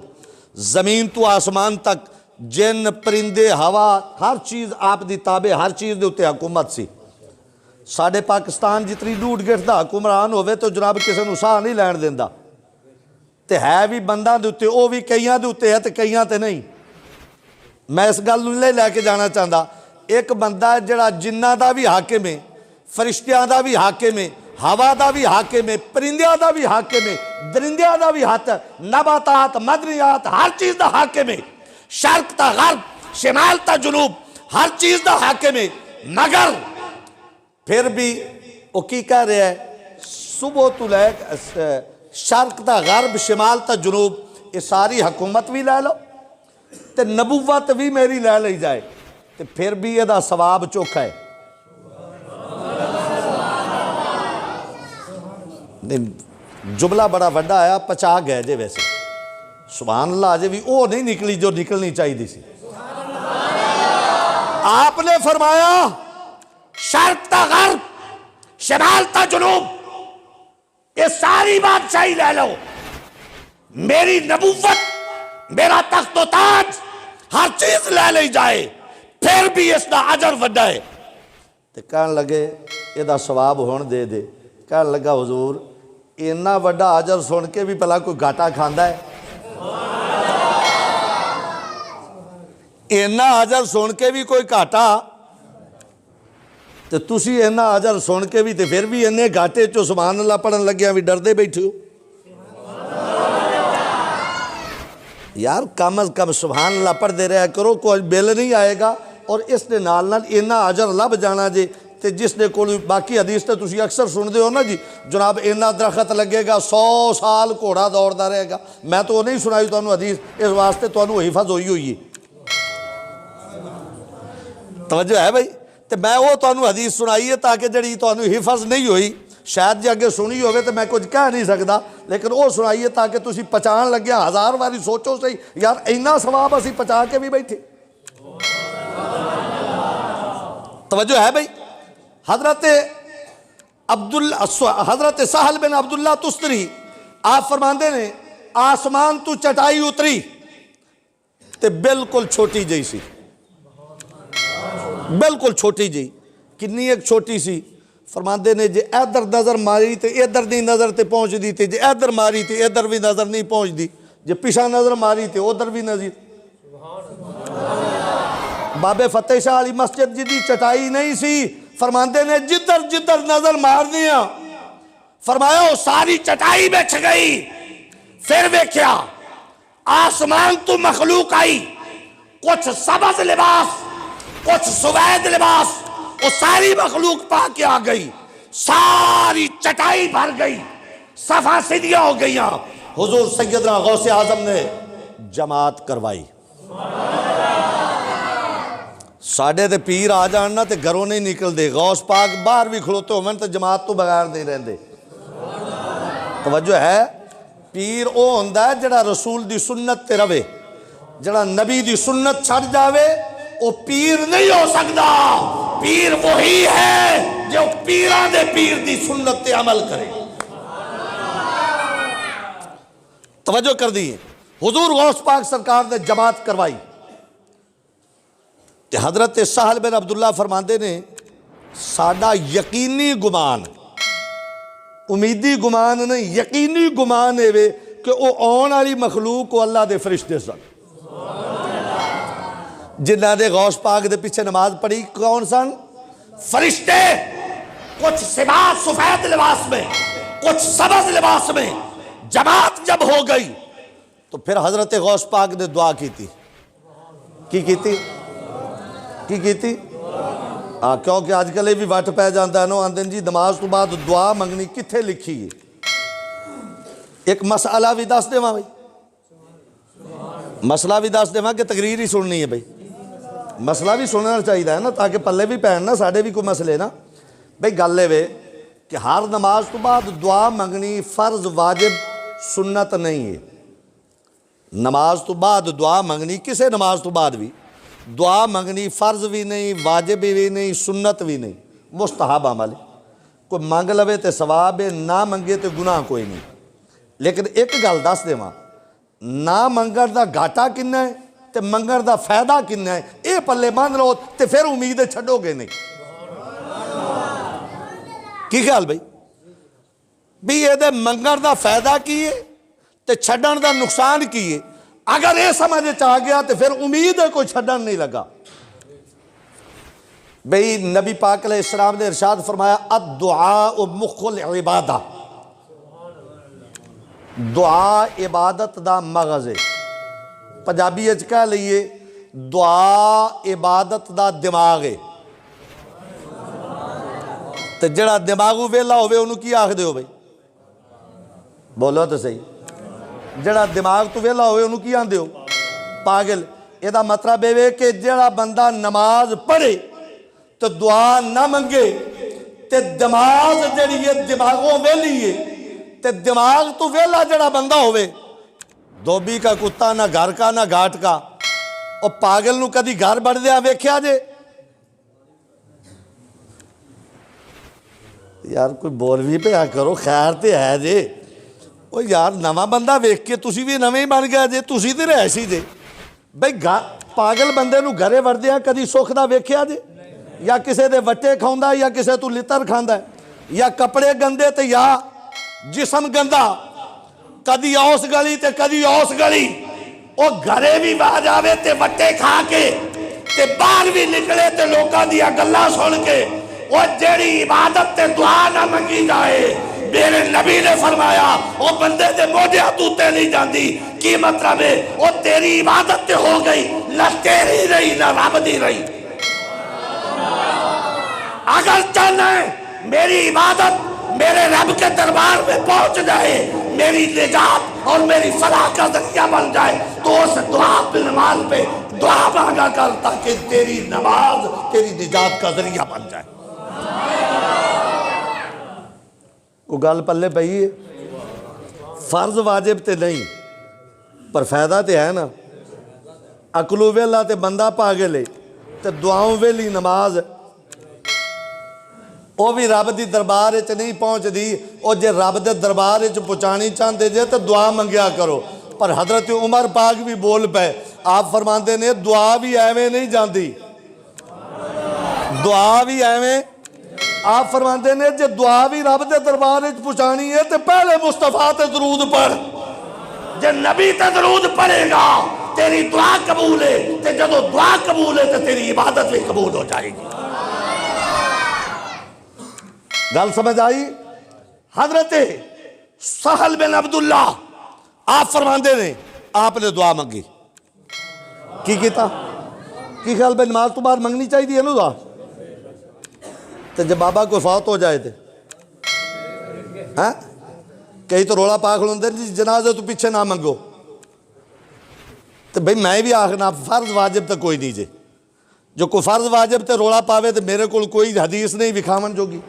زمین تو آسمان تک جن پرندے ہوا ہر چیز آپ دی تابع ہر چیز دے اتے حکومت سی ساڑھے پاکستان جتنی لوٹ گٹ دا حکمران ہوئے تو جناب کسی نو ساہ نہیں لین دیندہ تے ہے بھی بندہ دے اتے او بھی کئیاں دے اتے ہے تے کئیاں تے نہیں میں اس گل لے کے جانا چاہتا ایک بندہ جڑا جنہ دا بھی حاکم ہے فرشتیاں دا بھی حاکم ہے ہوا دا بھی حاکم ہے پرندیاں دا بھی حاکم ہے درندیاں دا بھی حاکم نباتات مدنیات ہر چیز دا حاکم ہے شرق تا غرب شمال تا جنوب ہر چیز دا حاکم ہے مگر پھر بھی وہ کی کہہ رہے ہیں صبح تو لے شرق تا غرب شمال تا جنوب یہ ساری حکومت بھی لے لو تے نبوت بھی میری لے لی جائے تے پھر بھی یہ دا ثواب چوکھا ہے جملہ بڑا وڈا آیا پچا گئے جے ویسے سبحان اللہ آجے بھی او نہیں نکلی جو نکلنی چاہیے دی سی آپ نے فرمایا شرق تا غرب شمال تا جنوب یہ ساری بادشاہی لے لو میری نبوت میرا تخت و تاج ہر چیز لے لی جائے پھر بھی اس دا اجر وڈا ہے تے کہنے لگے یہ دا ثواب ہون دے دے کہنے لگا حضور اینا وڈا اجر سن کے بھی پہلا کوئی گھاٹا کھاندا ہے اینا اجر سن کے بھی کوئی گھاٹا تے تسی اینا اجر سن کے بھی تے پھر بھی اینے گھاٹے چو سبحان اللہ پڑھن لگیا بھی ڈردے بیٹھے ہو یار کم از کم سبحان اللہ پڑھ دے رہا کرو کوئی بل نہیں آئے گا اور اس نے نال اینا اجر لب جانا جے تے جس نے کوئی باقی حدیث تے تسی اکثر سن دے ہو نا جی جناب اینا درخت لگے گا 100 سال گھوڑا دوڑدا رہے گا میں تو نہیں سنائی تو انہوں حدیث اس واسطے تو انہوں حفظ ہوئی ہے توجہ ہے بھائی تے میں وہ تو انہوں حدیث سنائی ہے تاکہ جڑی تو انہوں حفظ نہیں ہوئی شاید جی اگے سنی ہوئے تو میں کچھ کہہ نہیں سکتا لیکن وہ سنائیے تاکہ تسی پچان لگیا 1000 باری سوچو صحیح یار اینا ثواب اسی پچا کے بھی بیٹھے توجہ ہے بھائی حضرت سہل بن عبداللہ تستری آپ فرماندے نے آسمان تو چٹائی اتری تے بالکل چھوٹی جئی سی بالکل چھوٹی جئی کنی ایک چھوٹی سی فرماندے نے جے ادھر نظر ماری تے ادھر نہیں نظر تے پہنچ دی تے جے ادھر ماری تے ادھر بھی نظر نہیں پہنچ دی جے پیچھا نظر ماری تے ادھر بھی نظر بابے فتح شاہ علی مسجد جدی چٹائی نہیں سی فرماندے نے جدھر جدھر نظر مار دیا فرمایا وہ ساری چٹائی بچ گئی پھر ویکھیا آسمان تو مخلوق آئی کچھ سبز لباس کچھ سوید لباس، وہ ساری مخلوق پا کے آ گئی، ساری چٹائی بھر گئی، صفا سیدھیاں ہو گئیاں، حضور سیدنا غوث اعظم نے جماعت کروائی۔ ساڑھے تے پیر آ جاننا تے گھروں نہیں نکل دے، غوث پاک باہر بھی کھلوتے ہو تے جماعت تو بغیر نہیں رہندے۔ توجہ ہے، پیر او ہوندا ہے جڑا رسول دی سنت تے روے، جڑا نبی دی سنت چھڑ جاوے او پیر نہیں ہو سکدا۔ پیر وہی ہے جو پیران دے پیر دی سنت تے عمل کرے۔ توجہ کر دیئے، حضور غوث پاک سرکار نے جماعت کروائی کہ حضرت سہل بن عبداللہ فرماندے نے ساڈا یقینی گمان، امیدی گمان نہیں، یقینی گمان ہے کہ او آن والی مخلوق کو اللہ دے فرشتے سن۔ جنہاں نے غوث پاک دے پیچھے نماز پڑھی کون سن؟ فرشتے، کچھ سفید لباس میں، کچھ سبز لباس میں۔ جماعت جب ہو گئی تو پھر حضرت غوث پاک نے دعا کی تھی، کی تھی کیونکہ آج کل بھی وٹ پہ جاندہ ہے نو آندن جی نماز تو بعد دعا منگنی کتھے لکھی ہے؟ ایک مسئلہ بھی دس دے ماں بھائی، مسئلہ بھی دس دے ماں کہ تقریر ہی سننی ہے بھائی، مسئلہ بھی سننا چاہیے نا تاکہ پلے بھی پہننا ساڑھے بھی کوئی مسئلے نا بھائی۔ گالے وے کہ ہر نماز تو بعد دعا منگنی فرض واجب سنت نہیں ہے۔ نماز تو بعد دعا منگنی کسے نماز تو بعد بھی دعا منگنی فرض بھی نہیں، واجب بھی نہیں، سنت بھی نہیں، مستحب عمل ہے۔ کوئی منگ لوے تے ثواب ہے، نہ منگے تے گناہ کوئی نہیں۔ لیکن ایک گل دس دے ماں، نہ منگر دا گھاٹا کننا ہے تے منگر دا فائدہ کننا ہے، اے پلے مان لو تے پھر امید چھڑو گے نہیں۔ کی خیال بھائی؟ بھی یہ دے منگر دا فائدہ کیے تے چھڑن دا نقصان کیے، اگر یہ سمجھے چاہ گیا تو پھر امید ہے کوئی چھڑن نہیں لگا۔ بھئی نبی پاک علیہ السلام نے ارشاد فرمایا الدعاء مخ العبادہ، دعا عبادت دا مغز ہے۔ پنجابی اچ کہہ لئیے دعا عبادت دا دماغ ہے۔ تو جڑا دماغو ویلا ہوئے انہوں کی آخ دے ہو بھئی؟ بولو تو صحیح، جڑا دماغ تو ویلا ہوئے انہوں کی آن دے ہو؟ پاگل۔ یہ دا مطلب ہے کہ جڑا بندہ نماز پڑھے تو دعا نہ منگے تے دماغ جڑی یہ دماغوں ویلی ہے تے دماغ تو ویلا جڑا بندہ ہوئے، دوبی کا کتا نہ گھر کا نہ گھاٹ کا، اور پاگل نو کدی گھر بڑھ دیا ویکھیا جے؟ یار کوئی بول بھی پہ کرو، خیر تے ہے جے۔ او یار نواں بندہ ویکھ کے تسی بھی نویں بن گیا جے، تسی تے رہسی جے بھئی۔ پاگل بندے نو گھرے وڑ دیا کدی سکھ دا ویکھیا جے؟ یا کسے دے وٹے کھاؤندا یا کسے تو لتر کھاندا ہے، یا کپڑے گندے تے یا جسم گندا، کدی اوس گلی تے کدی اوس گلی، او گھرے بھی باہ جاوے تے وٹے کھا کے تے باہر بھی نکلے تے لوکاں دیا گلاں سن کے، وہ جیڑی عبادت تے دعا نہ منگی جائے، میرے نبی نے فرمایا وہ بندے دے موڈیا توتے نہیں جاندی۔ کی مطلب ہے؟ وہ تیری عبادت تے ہو گئی، نہ تیری رہی نہ رب دی رہی۔ اگر چاہنا ہے میری عبادت میرے رب کے دربار میں پہنچ جائے، میری نجات اور میری فلاح کا ذریعہ بن جائے، تو اس دعا پہ نماز پہ دعا مانگا کر تاکہ تیری نماز تیری نجات کا ذریعہ بن جائے۔ وہ گل پلے پئی ہے، فرض واجب تے نہیں پر فائدہ تے ہے نا۔ عقلو ویلا تے بندہ پاگل ہے تے دعاؤں ویلی نماز، وہ بھی رب دی دربار وچ نہیں پہنچ دی۔ او جے رب دے دربار وچ پہنچانی چاہندے جے تے دعا منگیا کرو۔ پر حضرت عمر پاک بھی بول پے، آپ فرماندے نے دعا بھی ایویں نہیں جاندی، دعا بھی ایویں۔ آپ فرماندے نے جے دعا بھی رب دے دربار وچ پہنچانی ہے تے پہلے مصطفیٰ تے درود پڑھ۔ جے نبی تے درود پڑھے گا تیری دعا قبول ہے، تے جدو دعا قبول ہے تے تیری عبادت بھی قبول ہو جائے گی۔ گل سمجھ آئی؟ حضرت سہل بن عبداللہ آپ فرماندے نے آپ نے دعا منگی، کی کیتا؟ کی خیال بھائی نماز تو بعد منگنی چاہیے نا دعا؟ تو جب بابا کوئی فوت ہو جائے تھے ہاں کئی تو رولا پاک لوندے جی جنازے تو پیچھے نہ منگو، تو بھئی میں بھی آخنا فرض واجب تو کوئی نہیں جے، جو کوئی فرض واجب تے رولا پاوے تو میرے کو کوئی حدیث نہیں وکھاون جوگی،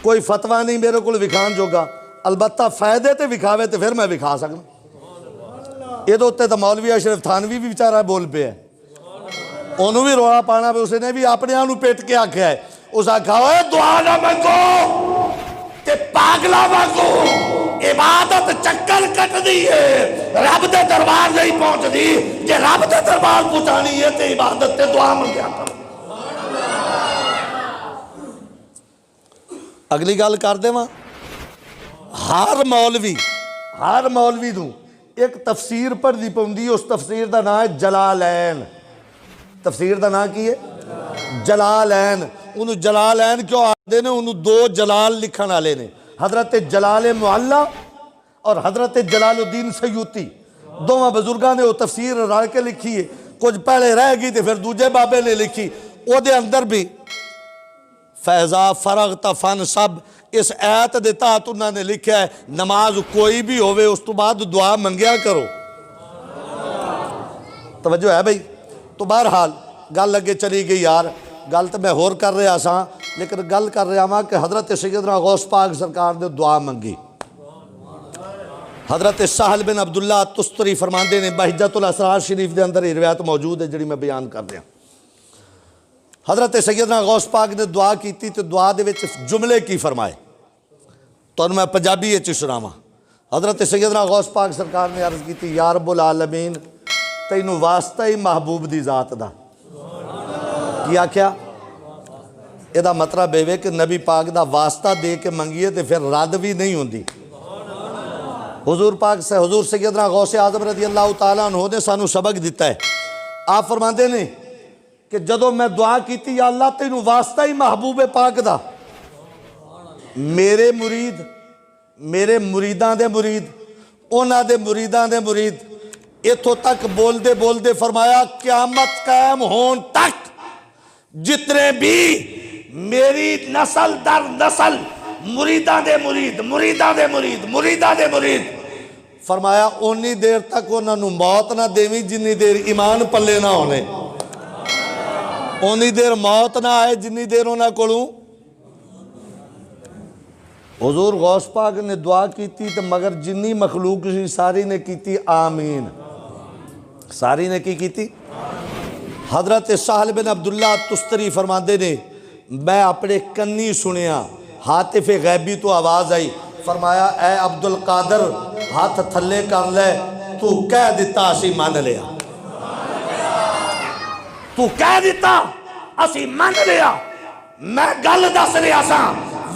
کوئی فتوہ نہیں میرے کو وکھان جوگا، البتہ فائدے تے وکھاوے تو پھر میں وکھا سکنا۔ یہ تو اتنے تو مولوی اشرف تھانوی بھی بیچارہ بول پہ ہے، انہوں بھی رولا پانا پہ، اس نے بھی اپنے آنوں پیٹ کے آکھیا ہے، اس آکھا ہوئے دعا نہ منگو تے پاگلا منگو، عبادت چکر کٹ دی ہے، رب دے دربار نہیں پہنچ دی، جے رب دے دربار پہنچانی ہے تے عبادت تے دعا منگیا کرو۔ اگلی گل کر دے ماں، ہر مولوی دوں ایک تفسیر پڑھ دی پوندی، اس تفسیر دا نام ہے جلالین۔ تفسیر دا نام کی ہے جلالین۔ انہوں جلالین کیوں آدھے نے؟ انہوں دو جلال لکھن والے نے، حضرت جلال معلی اور حضرت جلال الدین سیوطی، دونوں بزرگاں نے وہ تفسیر رل کے لکھی ہے، کچھ پہلے رہ گئی تھی پھر دوجے بابے نے لکھی، وہ دے اندر بھی فیضا فرغت فانصب اس آیت دے تحت انہوں نے لکھا ہے نماز کوئی بھی ہوئے اس تو بعد دعا منگیا کرو۔ توجہ ہے بھئی؟ تو بہرحال گل لگے چلی گئی یار، گل تو میں ہور کر رہا سا لیکن گل کر رہا ہاں کہ حضرت سیدنا غوث پاک سرکار نے دعا منگی۔ حضرت سہل بن عبداللہ تستری فرماندے نے بہجت الاسرار شریف دے اندر یہ روایت موجود ہے جڑی میں بیان کر رہا ہوں۔ حضرت سیدنا غوث پاک نے دعا کی تھی تو دعا دے وچ جملے کی فرمائے تو میں پنجابی اچ سناواں۔ حضرت سیدنا غوث پاک سرکار نے عرض کی تھی یا رب العالمین تینوں واسطہ ہی محبوب دی ذات دا کیا کیا؟ یہ دا مطلب ہے کہ نبی پاک دا واسطہ دے کے منگیے تو پھر رد بھی نہیں ہوندی۔ حضور پاک سے حضور سیدنا غوث اعظم رضی اللہ تعالیٰ عنہ نے سانو سبق دیتا ہے، آپ فرماندے نے کہ جدو میں دعا کی تھی یا اللہ تینوں واسطہ ہی محبوب پاک دا میرے مرید میرے مریداں دے مرید اونا دے مریداں دے مرید اتھو تک بول دے فرمایا قیامت قائم ہون تک جتنے بھی میری نسل در نسل مریداں دے مرید مریداں دے مرید مریداں دے مرید فرمایا اونی دیر تک انہاں نو موت نہ دیویں جنی دیر ایمان پلے نہ ہونے، اونی دیر موت نہ آئے جنی دیر انہاں کولوں۔ حضور غوث پاک نے دعا کی تھی تو مگر جنی مخلوق سی ساری نے کی تھی آمین، ساری نے کی تھی۔ حضرت سہل بن عبداللہ تستری فرماندے نے میں اپنے کنی سنیا ہاتف غیبی تو آواز آئی، فرمایا اے عبد القادر ہاتھ تھلے کر لے، تو کہہ دیتا اسی مان لیا، تو کہہ دیتا اسی مان لیا، میں گل دس رہا سا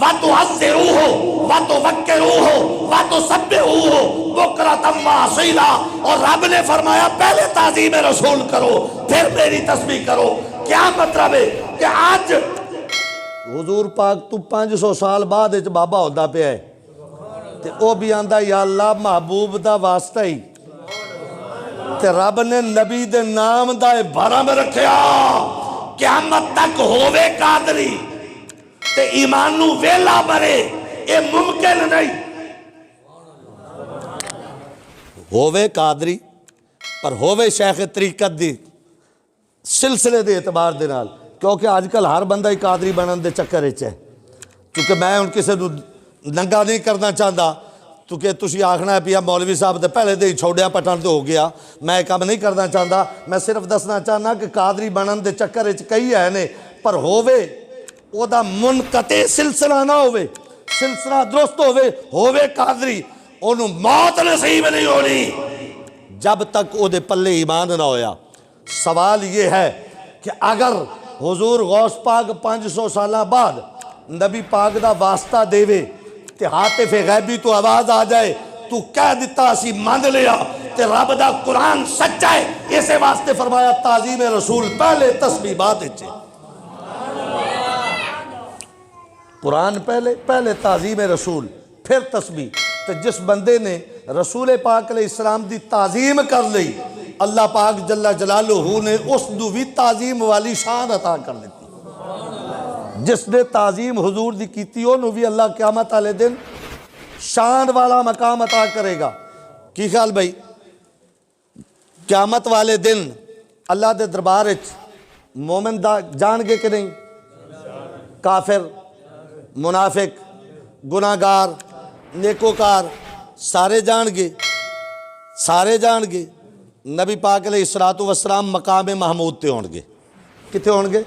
وَتُعَذِّرُوهُ وَتُوَكِّرُوهُ وَتُسَبِّحُوهُ بُكْرَةً وَأَصِيلًا، اور رب نے فرمایا پہلے تعظیم رسول کرو پھر میری تسبیح کرو۔ کیا مطلب ہے کہ آج حضور پاک تو 500 سال بعد ایچ بابا ہوتا پہ ہے تے او بھی آندہ یا اللہ محبوب دا واسطہ ہی تے رب نے نبی دے نام دا بھرا میں رکھیا قیامت تک ہووے قادری تے ایمانو ویلا برے، اے ممکن نہیں۔ ہووے قادری پر ہووے شیخ طریقت دی سلسلے دے اعتبار دے نال، کیونکہ آج کل ہر بندہ ہی قادری بنن دے چکر وچ ہے، چونکہ میں ان کسے ننگا نہیں کرنا چاہتا کیونکہ تسی آکھنا ہے پیا مولوی صاحب تے پہلے دے چھوڑیا پٹھان تو ہو گیا، میں کام نہیں کرنا چاہتا، میں صرف دسنا چاہنا کہ قادری بنن دے چکر وچ کئی ہے نے، پر ہووے او دا منقطع سلسلہ نہ ہووے، سلسلہ درست ہووے قادری، انہوں موت نصیب نہیں ہونی جب تک او دے پلے ایمان نہ ہویا۔ سوال یہ ہے کہ اگر حضور غوث پاک 500 سالہ بعد نبی پاک دا واسطہ دیوے تے ہاتف غیبی تو آواز آ جائے تو کہہ دیتا اسی مان لیا تے رب دا قرآن سچا ہے، اسے واسطے فرمایا تعظیم رسول پہلے تسبیح بعد اچھے، قرآن پہلے تعظیم رسول پھر تسبیح۔ تو جس بندے نے رسول پاک علیہ السلام دی تعظیم کر لی اللہ پاک جل جلالہ نے اس نو بھی تعظیم والی شان عطا کر دیتی۔ جس نے تعظیم حضور دی کیتی ہو نو بھی اللہ قیامت والے دن شان والا مقام عطا کرے گا۔ کی خیال بھائی؟ قیامت والے دن اللہ دے دربار وچ مومن جان گے کہ نہیں؟ کافر، منافق، گناہگار، نیکوکار سارے جان گے، سارے جان گے۔ نبی پاک علیہ الصلوۃ والسلام مقام محمود تے ہون گے۔ کتے ہون گے؟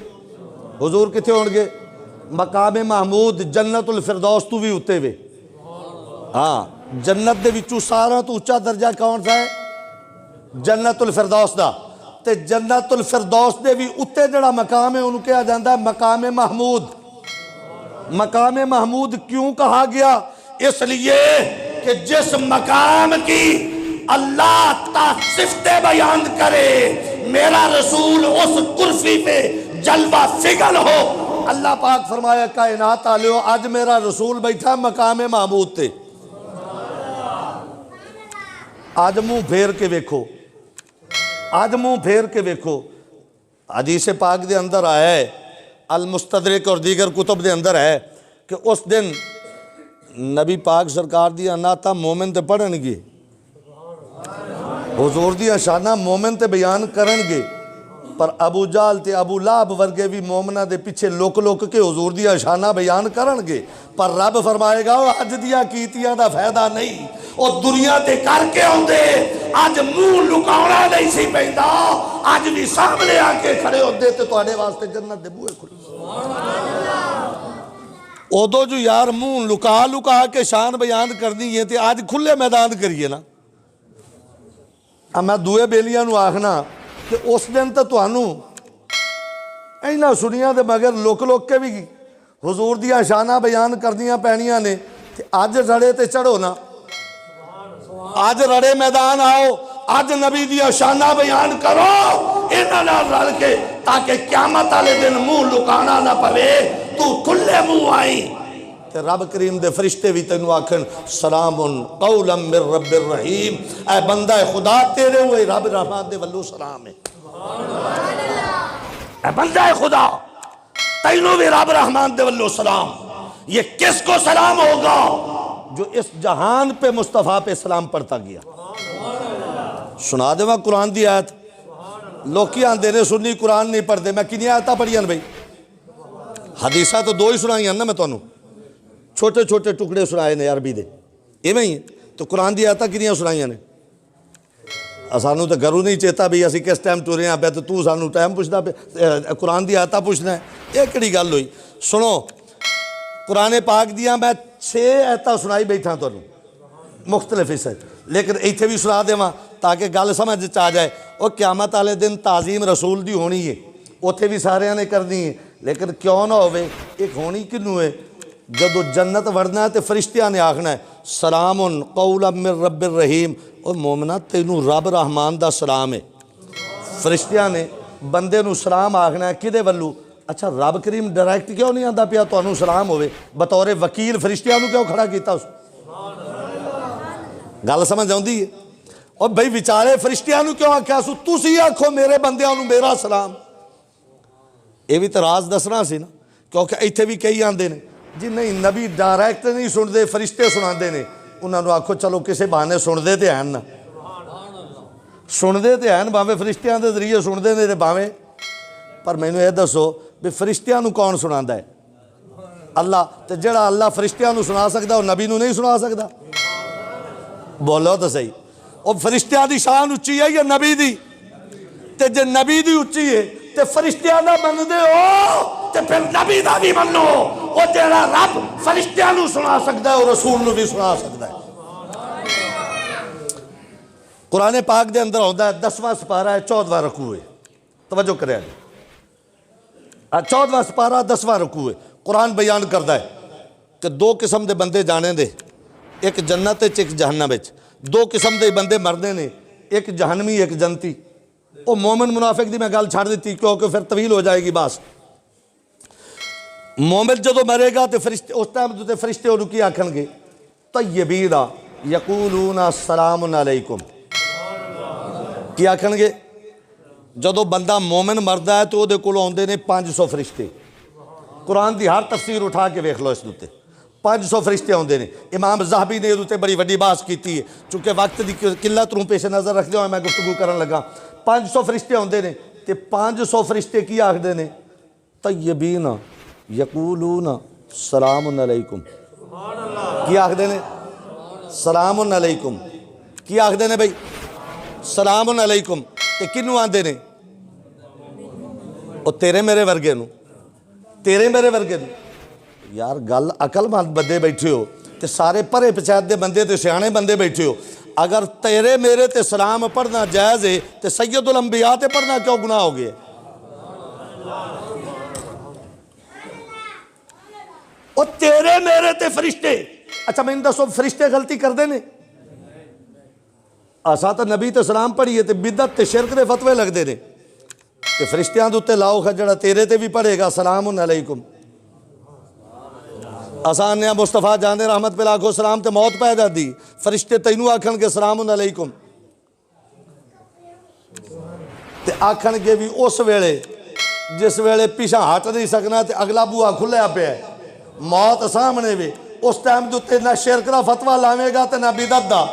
حضور کتے ہون گے؟ مقام محمود جنت الفردوس تو بھی اتے وے۔ ہاں، جنت دے وچوں سارا تو اونچا درجہ کون سا ہے؟ جنت الفردوس دا۔ تے جنت الفردوس دے بھی اتے جڑا مقام ہے انہوں کہا جاندہ ہے مقام محمود۔ مقام محمود کیوں کہا گیا؟ اس لیے کہ جس مقام کی اللہ تا صفتیں بیان کرے، میرا رسول اس کرسی پہ جلوہ فگل ہو۔ اللہ پاک فرمایا کائنات آلیو آج میرا رسول بیٹھا مقام محمود تے۔ آج منہ پھیر کے ویکھو، آج منہ پھیر کے ویکھو۔ حدیث پاک دے اندر آیا ہے، المستدرک اور دیگر کتب دے اندر ہے کہ اس دن نبی پاک سرکار دی اناتا مومن تے پڑھن گے، حضور دی شانہ مومن تے بیان کرن گے، پر ابو جال تے ابو لہب ورگے بھی مومنہ دے پیچھے لوک لوک کے حضور دی شانہ بیان کرن گے، پر رب فرمائے گا اج دیا کیتیاں دا فائدہ نہیں، اور دنیا تے کر کے ہوندے اج منہ لکاونا نہیں سی پیندا، اج بھی سامنے آ کے کھڑے ہوندے تے تواڈے واسطے جنت دے بوئے کھلے۔ اودو جو یار منہ لکا لکا کے شان بیان کرنی ہے تے آج کھلے میدان کریے نا۔ اب میں دوئے بیلیاں نو آکھنا کہ اس دن تو تانوں اینا سنیاں دے مگر لوک لوک کے بھی حضور دیا شانہ بیان کردیاں پینیاں نے، تے آج رڑے تے چڑھو نا، آج رڑے میدان آؤ، آج نبی دیا شانہ بیان کرو انہاں نال رل کے، تاکہ قیامت والے دن منہ لکانا نہ پوے، تو کھلے منہ آئی تے رب کریم دے فرشتے بھی تینوں آکھن سلام قولا من رب الرحیم، اے بندہ خدا تیرے ہوئے رب رحمان دے ولو سلام ہے۔ اے بندہ خدا تینوں بھی رب رحمان دے ولو سلام۔ یہ کس کو سلام ہوگا؟ جو اس جہان پہ مصطفیٰ پہ سلام پڑھتا گیا۔ سنا دے میں قرآن دی آیت، لوکی آندے نے سنی قرآن نہیں پڑھ دے، میں کنی آیتہ پڑھی ہیں بھئی؟ حدیثہ تو دو ہی سنائی ہیں نا میں تانوں، چھوٹے چھوٹے ٹکڑے سنائے نے عربی دے، یہ میں ہی ہیں تو قرآن دی آیتہ کنیاں سنائیاں نے؟ سانوں تو گھروں نہیں چیتا بھی اسی کس ٹائم ٹورے ہیں پہ تو سانوں ٹائم پوچھنا پہ قرآن دی آیتہ پوچھنا ہے، یہ کڑی گل ہوئی؟ سنو قرآن پاک دیا میں 6 آیتہ سنائی بیٹھا تو مختلف حصے، لیکن ایتھے بھی سنا دے ماں تاکہ گل سمجھ چاہ جائے۔ اور قیامت والے دن تعظیم رسول دی ہونی ہے، اوتھے بھی سارے نے کرنی ہے، لیکن کیوں نہ ہوئے ایک ہونی کنوں ہے؟ جدو جنت وڑنا ہے تو فرشتیاں نے آکھنا ہے سلام قولا من رب الرحیم، اور مومنہ تینوں رب رحمان دا سلام ہے۔ فرشتیاں نے بندے نو سلام آکھنا ہے کدے ولو؟ اچھا رب کریم ڈائریکٹ کیوں نہیں آندا پیا تانوں سلام ہوئے؟ بطور وکیل فرشتیاں نو کیوں کھڑا کیتا اس؟ گل سمجھ آؤندی ہے؟ اور بھئی بیچارے فرشتیاں نو کیوں آکھیا سو تسی آکھو میرے بندیاں نو میرا سلام؟ یہ بھی تو راز دسنا سی نا، کیونکہ ایتھے بھی کئی آندے نے جی نہیں نبی ڈائریکٹ نہیں سن دے، فرشتے سنا دے نے، انہاں نو آکھو چلو کسے بہانے سن دے تے ہیں نا، سن دے تے ہیں باویں فرشتیاں دے ذریعے سن دے نے باویں، پر میں نے یہ دسو بھی فرشتیاں نو کون سناندا ہے؟ اللہ، تے جڑا اللہ فرشتیاں نو سنا سکدا وہ نبی نو نہیں سنا سکدا؟ بولو تو صحیح، اور فرشتیاں دی شان اچھی ہے یا نبی دی؟ تے جے نبی دی اچھی ہے تے فرشتیاں دا من دے ہو تے پھر نبی دا بھی منو، وہ تیرا رب فرشتیاں نو سنا سکدا ہے اور رسول نو بھی سنا سکدا ہے۔ قرآن پاک دے اندر ہوتا ہے 10واں سپارہ ہے 14واں رکوع ہے، توجہ کرے آج 14واں سپارہ 10واں رکوع ہے۔ قرآن بیان کرتا ہے کہ 2 قسم دے بندے جانے دے، ایک جنت ایک جہنم، 2 قسم دے بندے مرنے نے، ایک جہنمی ایک جنتی۔ وہ مومن منافق دی میں گل چھاڑ دیتی کیونکہ پھر طویل ہو جائے گی باس۔ مومن جدو مرے گا تو فرشتے اس ٹائم تے فرشتے انہوں کی آکھن گے طیبین یقولون السلام علیکم، کی آکھن گے جدو بندہ مومن مردا ہے تو وہ کولوں آندے نے 500 فرشتے. قرآن دی ہر تفسیر اٹھا کے ویکھ لو اس دے 500 فرشتے آندے نے. امام زاہبی نے یہ بڑی وڈی بحث کیتی ہے چونکہ وقت دی قلت نوں پیش نظر رکھدے ہوئے میں گفتگو کرن لگا. 500 فرشتے آندے نے تے 500 فرشتے کی آکھدے نے طیبین یقولون سلام علیکم. کی آکھدے نے سلام علیکم. کی آکھدے نے بھائی سلام علیکم. تے کنوں آندے نے او تیرے میرے ورگے نو تیرے میرے ورگے نو. یار گل عقل مند بندے بیٹھے ہو تے سارے پرے پچھات دے بندے تے سیانے بندے بیٹھے ہو. اگر تیرے میرے تے سلام پڑھنا جائز ہے تے سید الانبیاء تے پڑھنا کیوں گناہ ہو گیا؟ او تیرے میرے تے فرشتے. اچھا میں دسو فرشتے غلطی کر دے نے؟ آسا تو نبی تے سلام پڑھیے تے بدعت تے شرک دے فتوے لگ دے نے تے فرشتیاں دے تے لاؤ خجڑا تیرے تے بھی پڑھے گا سلام علیکم. آسان نے مصطفیٰ جانے رحمت پہ لاکھو سلام تے موت پہ جاتی فرشتے تینوں آکھن کے سلام علیکم تے آکھن کے بھی اس ویلے جس ویلے پیچھا ہٹ نہیں سکنا تے اگلا بوا کھلیا پہ ہے موت سامنے بھی. اس ٹائم دوتے نہ شرک دا فتوہ لاوے گا تے نہ بدعت دا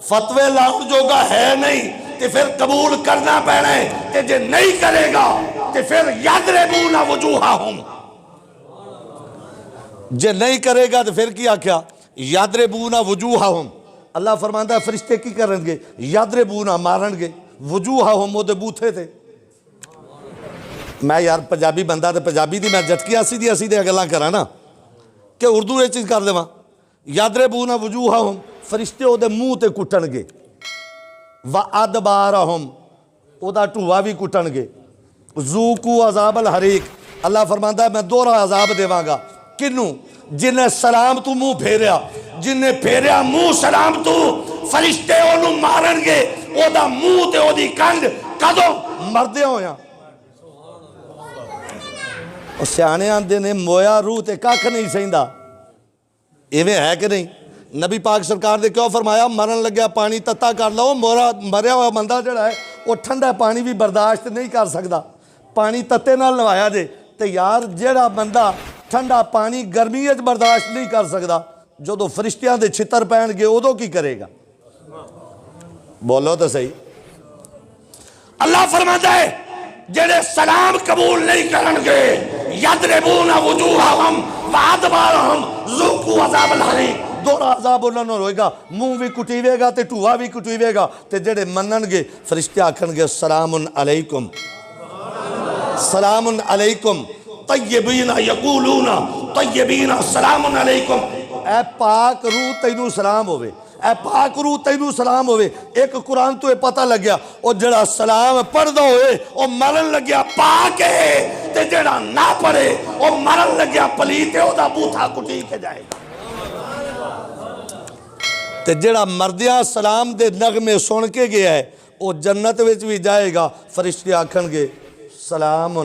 فتوے لاؤں جو گا ہے نہیں تے پھر قبول کرنا پینے تے جے نہیں کرے گا تے پھر یضربون وجوہہم. جے نہیں کرے گا تو پھر کیا کیا یضربون وجوہہم. اللہ فرماندا ہے فرشتے کی کرن گے یضربون مارن گے وجوہہم وہ دے بوتھے تھے. میں یار پنجابی بندہ تے پنجابی دی میں جھٹکیاں اسی دے گلاں کراں نا کہ اردو یہ چیز کر دے یضربون وجوہہم فرشتے او دے منہ تے کٹن گے وَأَدْبَارَهُمْ او دا ٹھوا بھی کٹن گے. ذوقوا عذاب الحریق. اللہ فرماندا ہے میں دوہرا عذاب دیواں گا. کنوں؟ جنہیں سلام تو منہ پھیریا جنہیں پھیریا منہ سلام تو فرشتے انہوں مارن گے او دا منہ تے او دی کنڈ کدو مردے ہویا. اور سیانے آندے نے مویا روح تے کاکھ نہیں سہندا. ایویں ہے کہ نہیں؟ نبی پاک سرکار نے کیوں فرمایا مرن لگیا پانی تتا کر لو. مریا ہوا بندہ جڑا ہے وہ ٹھنڈا پانی بھی برداشت نہیں کر سکتا پانی تتے نال نوایا جے. تے یار جڑا بندہ ٹھنڈا پانی گرمی وچ برداشت نہیں کر سکتا جدو فرشتیاں دے چھتر پہن گے ادو کی کرے گا؟ بولو تو صحیح. اللہ فرماتا ہے جڑے سلام قبول نہیں کرن گے یضربون وجوہہم وادبارہم ذوقوا عذاب الحریق. دوہرا عذاب انہوں نے ہوئے گا منہ بھی کٹیوے گا تے ٹھوا بھی کٹیوے گا. تے جڑے منن گے فرشتے آکھن گے سلام علیکم سلام علیکم طیبین یقولون طیبین سلام علیکم. اے پاک روح تینوں سلام ہوئے اے پاک روح تینوں سلام ہوئے. ایک قرآن تو یہ پتہ لگیا او جڑا سلام پڑھدا ہوئے او مرن لگیا پاک ہے تے جڑا نہ پڑھے او مرن لگیا پلیت ہے او دا بوتھا کٹی کے جائے گا. تے جڑا مردیاں سلام دے نغمے سن کے گیا ہے او جنت وچ بھی جائے گا. فرشتے آکھن گے سلام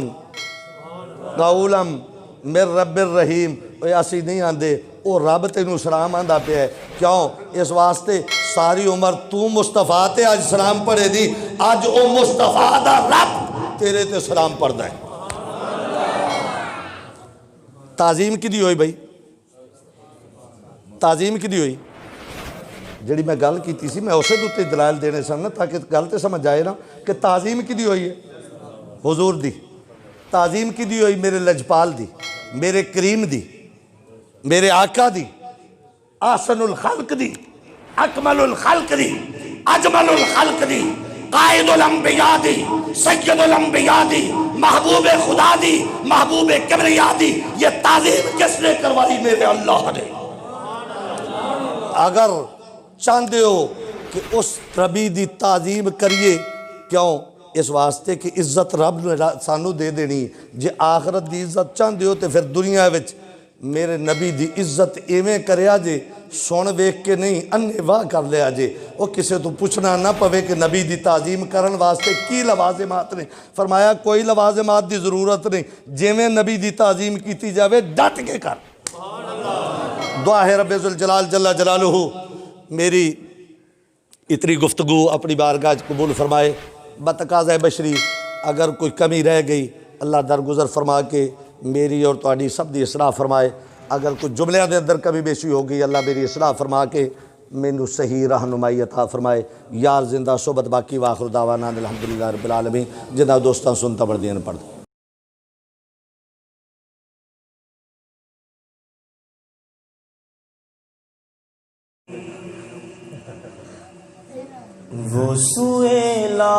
قولا من رب الرحیم. اے اسی نہیں آندے او رب تینوں سلام آندا پیا ہے. کیوں؟ اس واسطے ساری عمر تو مصطفیٰ تے آج سلام پڑھے دی آج او مصطفیٰ دا رب تیرے تے سلام پڑھدا ہے. تعظیم کی دی ہوئی بھائی تعظیم کی دی ہوئی جڑی میں گل کیتی سی میں اسے دوتے دلائل دینے سن نا تاکہ گل تے سمجھ آئے نا کہ تعظیم کی دی ہوئی ہے حضور دی. تعظیم کی دی ہوئی میرے لجپال دی میرے کریم دی میرے آقا دی احسن الخلق دی اکمل الخلق دی اجمل الخلق دی قائد الانبیاء دی سید الانبیاء دی محبوب خدا دی محبوب کبریا دی. یہ تعظیم کس نے کروائی؟ میرے اللہ نے. اگر چاہتے ہو کہ اس ربی دی تعظیم کریے کیوں؟ اس واسطے کہ عزت رب نے سانو دے دینی. جے آخرت دی عزت چاہتے ہو تو پھر دنیا وچ میرے نبی دی عزت ایویں کریا جے سن ویکھ کے نہیں انے واہ کر لیا جے. وہ کسے تو پوچھنا نہ پوے کہ نبی دی تعظیم کرن واسطے کی لوازمات نے. فرمایا کوئی لوازمات دی ضرورت نہیں جویں نبی دی تعظیم کیتی جاوے ڈٹ کے کر. دعا ہے رب ذوالجلال جل جلالہ میری اتنی گفتگو اپنی بارگاہ قبول فرمائے۔ بتقاضۂ بشری اگر کوئی کمی رہ گئی اللہ درگزر فرما کے میری اور تہاڈی سب دی اصلاح فرمائے۔ اگر کوئی جملیاں دے اندر کمی بیشی ہو گئی اللہ میری اصلاح فرما کے مینوں صحیح رہنمائی عطا فرمائے۔ یار زندہ صحبت باقی واخر دعوانا الحمدللہ رب العالمین۔ جناب دوستاں سنتا پڑھ دین پڑھ دیں۔ وہ سوئے لا